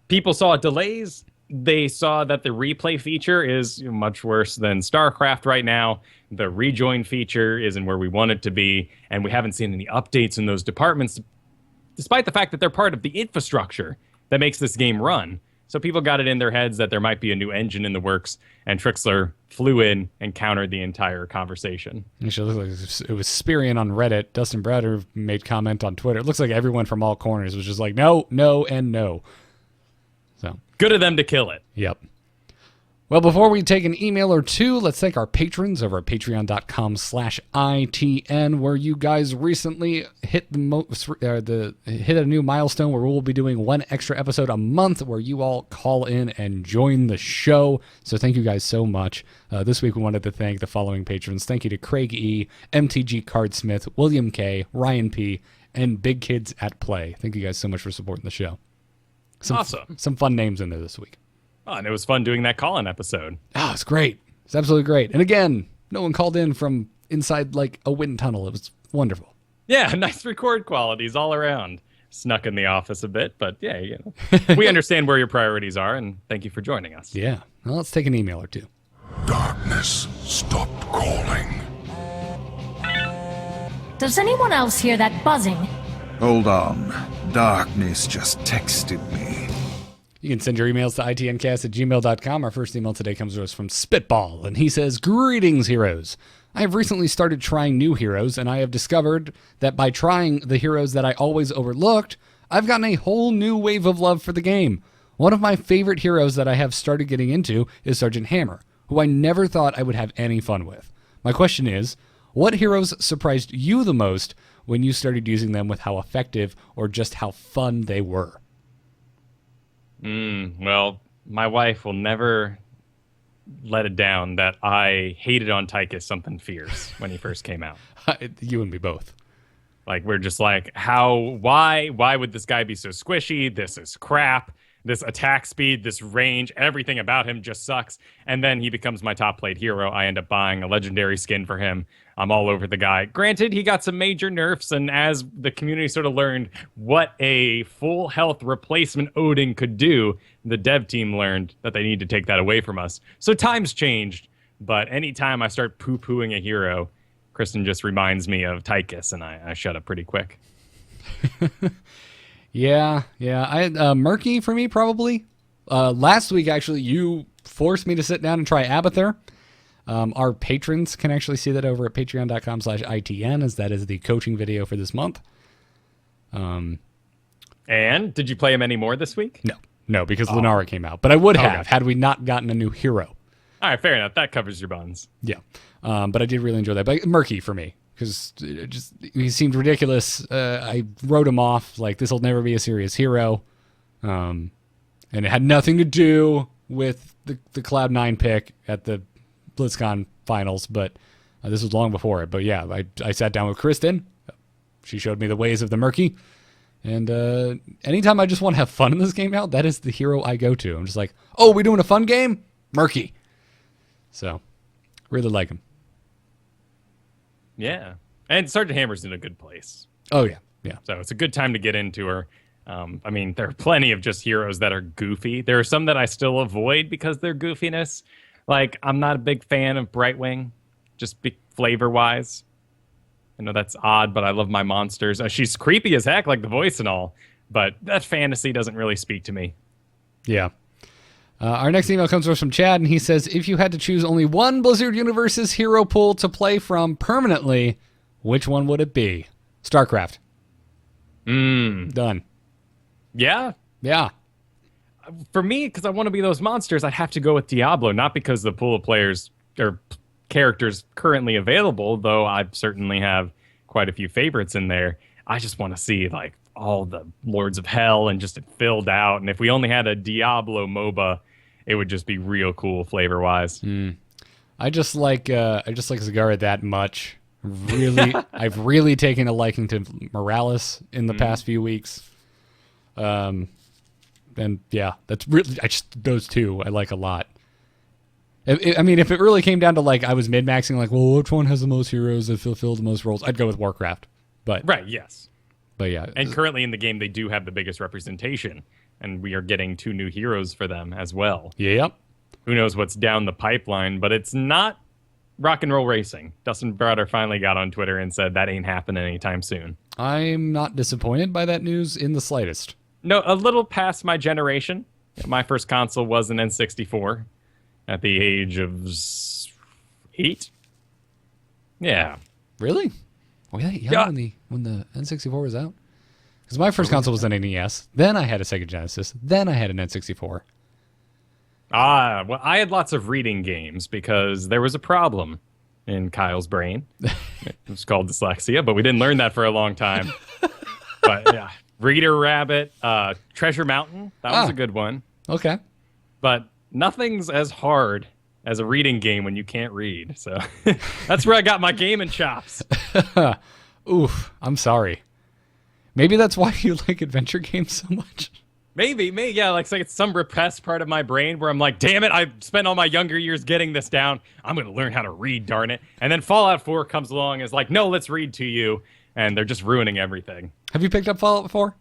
Speaker 2: People saw delays. They saw that the replay feature is much worse than StarCraft right now. The rejoin feature isn't where we want it to be, and we haven't seen any updates in those departments, despite the fact that they're part of the infrastructure that makes this game run. So people got it in their heads that there might be a new engine in the works, and Trixler flew in and countered the entire conversation.
Speaker 1: Actually, it looked like it was Spirian on Reddit. Dustin Browder made comment on Twitter. It looks like everyone from all corners was just like, no, no, and no. So
Speaker 2: good of them to kill it.
Speaker 1: Yep. Well, before we take an email or two, let's thank our patrons over at patreon.com/ITN, where you guys recently hit hit a new milestone where we'll be doing 1 extra episode a month where you all call in and join the show. So thank you guys so much. This week we wanted to thank the following patrons. Thank you to Craig E., MTG Cardsmith, William K., Ryan P., and Big Kids at Play. Thank you guys so much for supporting the show.
Speaker 2: Awesome.
Speaker 1: Some fun names in there this week.
Speaker 2: Oh, and it was fun doing that call-in episode.
Speaker 1: Oh, it's great. It's absolutely great. And again, no one called in from inside like a wind tunnel. It was wonderful.
Speaker 2: Yeah, nice record qualities all around. Snuck in the office a bit, but yeah, we understand where your priorities are, and thank you for joining us.
Speaker 1: Yeah. Well, let's take an email or two.
Speaker 4: Darkness stopped calling.
Speaker 5: Does anyone else hear that buzzing?
Speaker 6: Hold on. Darkness just texted me.
Speaker 1: You can send your emails to itncast@gmail.com. Our first email today comes to us from Spitball, and he says, "Greetings, heroes. I have recently started trying new heroes, and I have discovered that by trying the heroes that I always overlooked, I've gotten a whole new wave of love for the game. One of my favorite heroes that I have started getting into is Sergeant Hammer, who I never thought I would have any fun with. My question is, what heroes surprised you the most when you started using them with how effective or just how fun they were?"
Speaker 2: Well, my wife will never let it down that I hated on Tychus Something Fierce when he first came out.
Speaker 1: You and me both.
Speaker 2: Like, we're just like, why would this guy be so squishy? This is crap. This attack speed, this range, everything about him just sucks. And then he becomes my top played hero. I end up buying a legendary skin for him. I'm all over the guy. Granted, he got some major nerfs, and as the community sort of learned what a full health replacement Odin could do, the dev team learned that they need to take that away from us. So times changed, but anytime I start poo-pooing a hero, Kristen just reminds me of Tychus, and I shut up pretty quick.
Speaker 1: Yeah. Murky for me, probably. Last week, actually, you forced me to sit down and try Abathur. Our patrons can actually see that over at patreon.com/ITN, as that is the coaching video for this month.
Speaker 2: And did you play him any more this week?
Speaker 1: No, because Lunara came out. But I would have
Speaker 2: Okay.
Speaker 1: had we not gotten a new hero.
Speaker 2: All right, fair enough. That covers your buns.
Speaker 1: Yeah, but I did really enjoy that. But murky for me because he seemed ridiculous. I wrote him off like this will never be a serious hero, and it had nothing to do with the Cloud9 pick at the BlizzCon finals. But this was long before it. But yeah, I sat down with Kristen. She showed me the ways of the murky, and anytime I just want to have fun in this game now, that is the hero I go to. I'm just like, oh, we doing a fun game? Murky. So, really like him.
Speaker 2: Yeah. And Sergeant Hammer's in a good place.
Speaker 1: Oh, yeah. Yeah.
Speaker 2: So it's a good time to get into her. I mean, there are plenty of just heroes that are goofy. There are some that I still avoid because they're goofiness. Like, I'm not a big fan of Brightwing, just flavor-wise. I know that's odd, but I love my monsters. She's creepy as heck, like the voice and all. But that fantasy doesn't really speak to me.
Speaker 1: Yeah. Our next email comes from Chad, and he says, if you had to choose only one Blizzard Universe's hero pool to play from permanently, which one would it be? StarCraft. Done.
Speaker 2: Yeah?
Speaker 1: Yeah.
Speaker 2: For me, because I want to be those monsters, I'd have to go with Diablo, not because the pool of players or characters currently available, though I certainly have quite a few favorites in there. I just want to see, like, all the Lords of Hell and just it filled out. And if we only had a Diablo MOBA, it would just be real cool flavor-wise.
Speaker 1: I just like Zagara that much. Really, I've really taken a liking to Morales in the past few weeks. And yeah, that's really those two I like a lot. I mean, if it really came down to like I was min-maxing, like, well, which one has the most heroes that fulfill the most roles? I'd go with Warcraft. But
Speaker 2: Right, yes.
Speaker 1: But yeah.
Speaker 2: And currently in the game, they do have the biggest representation, and we are getting 2 new heroes for them as well.
Speaker 1: Yep.
Speaker 2: Who knows what's down the pipeline, but it's not rock and roll racing. Dustin Browder finally got on Twitter and said that ain't happening anytime soon.
Speaker 1: I'm not disappointed by that news in the slightest.
Speaker 2: No, a little past my generation. My first console was an N64 at the age of 8. Yeah.
Speaker 1: Really? Were you that young when the N64 was out? Because my first console was an NES. Then I had a Sega Genesis. Then I had an N64.
Speaker 2: Well, I had lots of reading games because there was a problem in Kyle's brain. It was called dyslexia, but we didn't learn that for a long time. But yeah, Reader Rabbit, Treasure Mountain, that was a good one.
Speaker 1: Okay.
Speaker 2: But nothing's as hard as a reading game when you can't read. So that's where I got my gaming chops.
Speaker 1: Oof, I'm sorry. Maybe that's why you like adventure games so much.
Speaker 2: Maybe, yeah, like it's some repressed part of my brain where I'm like, damn it, I spent all my younger years getting this down. I'm going to learn how to read, darn it. And then Fallout 4 comes along and is like, no, let's read to you. And they're just ruining everything.
Speaker 1: Have you picked up Fallout 4?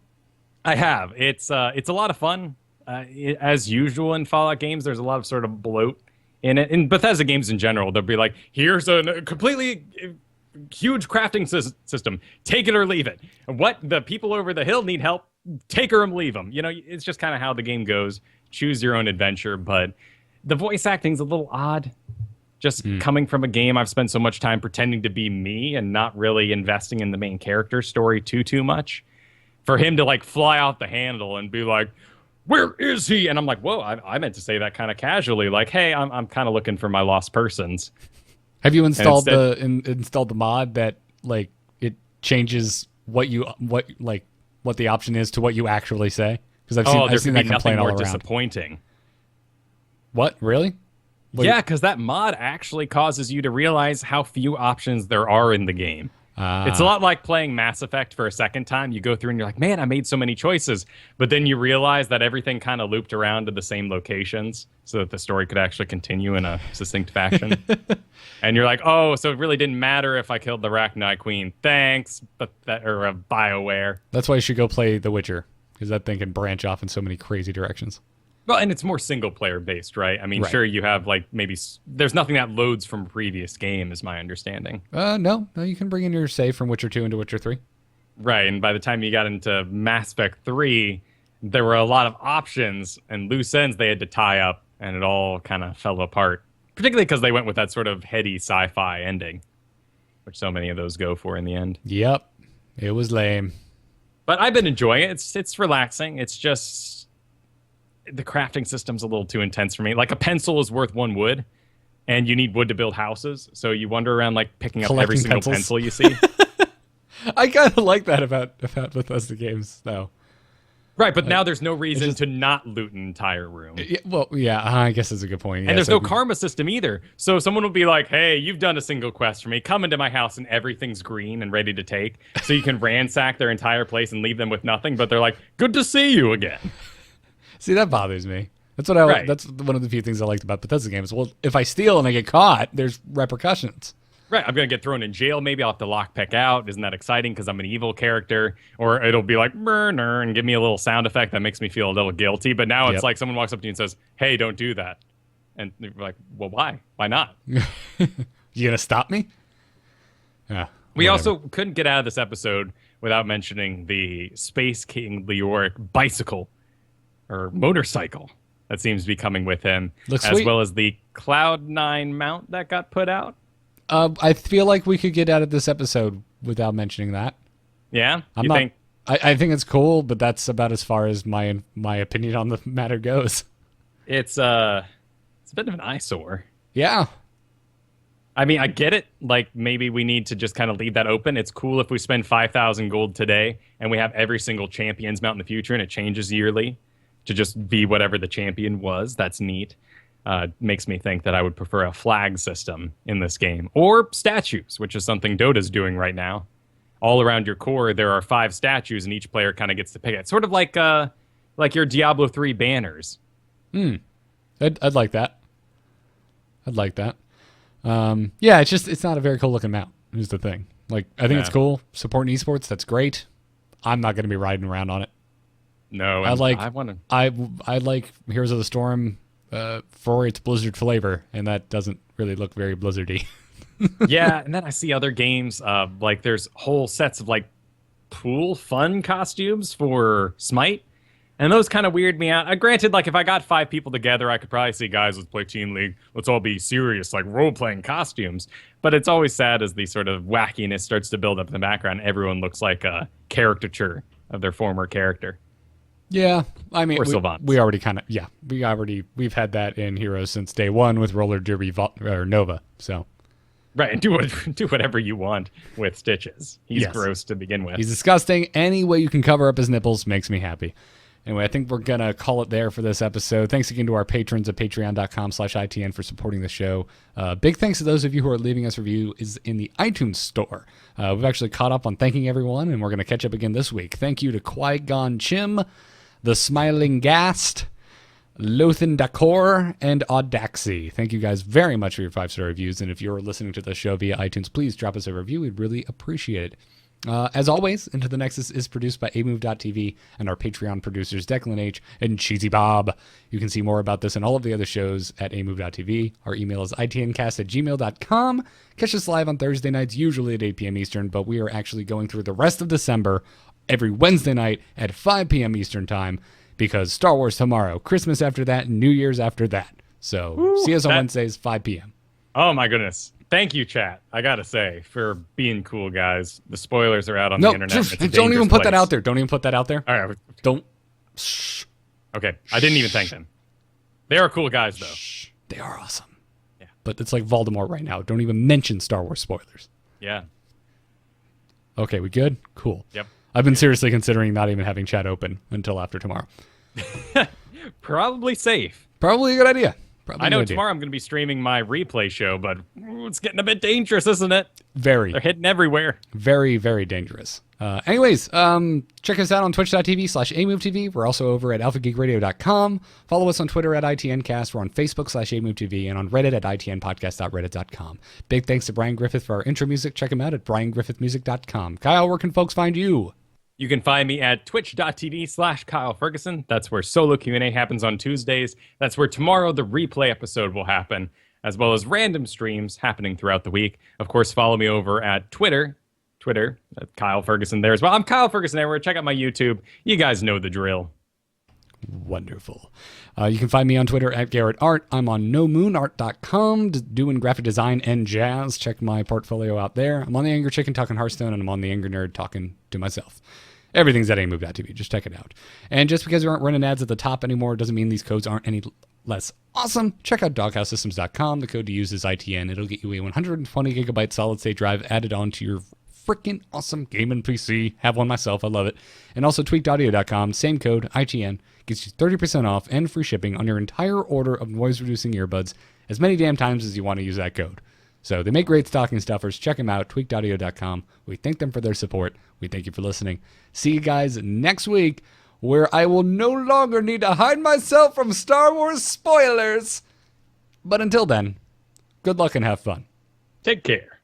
Speaker 2: I have. It's a lot of fun. As usual in Fallout games, there's a lot of sort of bloat in it. In Bethesda games in general, they'll be like, here's a completely huge crafting system. Take it or leave it. What? The people over the hill need help. Take her and leave them. You know, it's just kind of how the game goes. Choose your own adventure. But the voice acting's a little odd. Just coming from a game I've spent so much time pretending to be me and not really investing in the main character story too much. For him to like fly off the handle and be like, where is he? And I'm like, whoa, I meant to say that kind of casually. Like, hey, I'm kind of looking for my lost persons.
Speaker 1: Have you installed installed the mod that like it changes what the option is to what you actually say? Because I've seen that complaint all around.
Speaker 2: Disappointing.
Speaker 1: What? Really?
Speaker 2: Yeah, because that mod actually causes you to realize how few options there are in the game. It's a lot like playing Mass Effect for a second time. You go through and you're like, man, I made so many choices. But then you realize that everything kind of looped around to the same locations so that the story could actually continue in a succinct fashion. And you're like, oh, so it really didn't matter if I killed the Arachnite Queen. Thanks, or BioWare.
Speaker 1: That's why you should go play The Witcher, because that thing can branch off in so many crazy directions.
Speaker 2: Well, and it's more single-player based, right? I mean,
Speaker 1: Right.
Speaker 2: Sure, you have, like, maybe... There's nothing that loads from a previous game, is my understanding.
Speaker 1: No, you can bring in your save from Witcher 2 into Witcher 3.
Speaker 2: Right, and by the time you got into Mass Effect 3, there were a lot of options and loose ends they had to tie up, and it all kind of fell apart. Particularly because they went with that sort of heady sci-fi ending, which so many of those go for in the end.
Speaker 1: Yep, it was lame.
Speaker 2: But I've been enjoying it. It's relaxing. It's just the crafting system's a little too intense for me. Like a pencil is worth 1 wood, and you need wood to build houses. So you wander around like picking up every single pencil you see.
Speaker 1: I kind of like that about Bethesda games, though.
Speaker 2: Right, but now there's no reason to not loot an entire room.
Speaker 1: Yeah, well, yeah, I guess that's a good point.
Speaker 2: And there's no karma system either. So someone will be like, hey, you've done a single quest for me. Come into my house and everything's green and ready to take. So you can ransack their entire place and leave them with nothing. But they're like, good to see you again.
Speaker 1: See, that bothers me. That's what That's one of the few things I liked about Bethesda games. Well, if I steal and I get caught, there's repercussions.
Speaker 2: Right, I'm going to get thrown in jail. Maybe I'll have to lockpick out. Isn't that exciting because I'm an evil character? Or it'll be like, burner, and give me a little sound effect that makes me feel a little guilty. But now it's like someone walks up to you and says, hey, don't do that. And you're like, well, why? Why not?
Speaker 1: You going to stop me? Yeah.
Speaker 2: We also couldn't get out of this episode without mentioning the Space King Leoric bicycle or motorcycle that seems to be coming with him.
Speaker 1: Looks
Speaker 2: as
Speaker 1: sweet.
Speaker 2: Well as the Cloud9 mount that got put out.
Speaker 1: I feel like we could get out of this episode without mentioning that.
Speaker 2: Yeah?
Speaker 1: You think? I think it's cool, but that's about as far as my opinion on the matter goes.
Speaker 2: It's a bit of an eyesore.
Speaker 1: Yeah.
Speaker 2: I mean, I get it. Like, maybe we need to just kind of leave that open. It's cool if we spend 5,000 gold today and we have every single champion's mount in the future and it changes yearly to just be whatever the champion was. That's neat. Makes me think that I would prefer a flag system in this game. Or statues, which is something Dota's doing right now. All around your core, there are 5 statues, and each player kind of gets to pick it. Sort of like your Diablo 3 banners.
Speaker 1: I'd like that. I'd like that. Yeah, it's not a very cool looking mount, is the thing. Like, I think it's cool. Supporting esports, that's great. I'm not going to be riding around on it.
Speaker 2: No,
Speaker 1: I like Heroes of the Storm for its Blizzard flavor, and that doesn't really look very Blizzardy.
Speaker 2: Yeah, and then I see other games, like there's whole sets of like pool fun costumes for Smite, and those kind of weird me out. Granted, like if I got 5 people together, I could probably say, guys, let's play Team League. Let's all be serious, like role-playing costumes. But it's always sad as the sort of wackiness starts to build up in the background. Everyone looks like a caricature of their former character.
Speaker 1: Yeah, I mean,
Speaker 2: we
Speaker 1: already we've had that in Heroes since day one with Roller Derby or Nova. So,
Speaker 2: right, and do whatever you want with Stitches. He's gross to begin with.
Speaker 1: He's disgusting. Any way you can cover up his nipples makes me happy. Anyway, I think we're going to call it there for this episode. Thanks again to our patrons at patreon.com/ITN for supporting the show. Big thanks to those of you who are leaving us reviews in the iTunes store. We've actually caught up on thanking everyone, and we're going to catch up again this week. Thank you to Qui-Gon Chim, The Smiling Ghast, Lothan Dakor, and Audaxy. Thank you guys very much for your 5-star reviews, and if you're listening to the show via iTunes, please drop us a review. We'd really appreciate it. As always, Into the Nexus is produced by amove.tv and our Patreon producers Declan H. and Cheesy Bob. You can see more about this and all of the other shows at amove.tv. Our email is itncast@gmail.com. Catch us live on Thursday nights, usually at 8 p.m. Eastern, but we are actually going through the rest of December every Wednesday night at 5 p.m. Eastern time, because Star Wars tomorrow, Christmas after that, and New Year's after that. So see us on Wednesdays, 5 p.m.
Speaker 2: Oh my goodness. Thank you, chat. I gotta say, for being cool, guys. The spoilers are out on the internet.
Speaker 1: Don't even put that out there. Don't even put that out there.
Speaker 2: All right.
Speaker 1: Don't. Shh.
Speaker 2: Okay. I didn't even thank them. They are cool guys, though.
Speaker 1: Shh. They are awesome. Yeah. But it's like Voldemort right now. Don't even mention Star Wars spoilers.
Speaker 2: Yeah.
Speaker 1: Okay, we good? Cool.
Speaker 2: Yep.
Speaker 1: I've been seriously considering not even having chat open until after tomorrow.
Speaker 2: Probably safe.
Speaker 1: Probably a good idea.
Speaker 2: I know tomorrow I'm going to be streaming my replay show, but it's getting a bit dangerous, isn't it?
Speaker 1: Very.
Speaker 2: They're hitting everywhere.
Speaker 1: Very, very dangerous. Anyways, check us out on twitch.tv/AMoveTV. We're also over at alphageekradio.com. Follow us on Twitter at ITNcast. We're on Facebook/AMoveTV and on Reddit at ITNpodcast.reddit.com. Big thanks to Brian Griffith for our intro music. Check him out at briangriffithmusic.com. Kyle, where can folks find you?
Speaker 2: You can find me at twitch.tv/Kyle Ferguson. That's where solo Q&A happens on Tuesdays. That's where tomorrow the replay episode will happen, as well as random streams happening throughout the week. Of course, follow me over at Twitter, at Kyle Ferguson there as well. I'm Kyle Ferguson everywhere. Check out my YouTube. You guys know the drill.
Speaker 1: Wonderful. You can find me on Twitter at Garrett Art. I'm on nomoonart.com doing graphic design and jazz. Check my portfolio out there. I'm on the Angry Chicken talking Hearthstone, and I'm on the Angry Nerd talking to myself. Everything's at amove.tv. Just check it out. And just because we aren't running ads at the top anymore doesn't mean these codes aren't any less awesome. Check out doghousesystems.com. The code to use is ITN. It'll get you a 120 gigabyte solid state drive added onto your freaking awesome gaming PC. Have one myself. I love it. And also tweakedaudio.com. Same code, ITN. Gets you 30% off and free shipping on your entire order of noise-reducing earbuds as many damn times as you want to use that code. So they make great stocking stuffers. Check them out, tweakedaudio.com. We thank them for their support. We thank you for listening. See you guys next week, where I will no longer need to hide myself from Star Wars spoilers. But until then, good luck and have fun.
Speaker 2: Take care.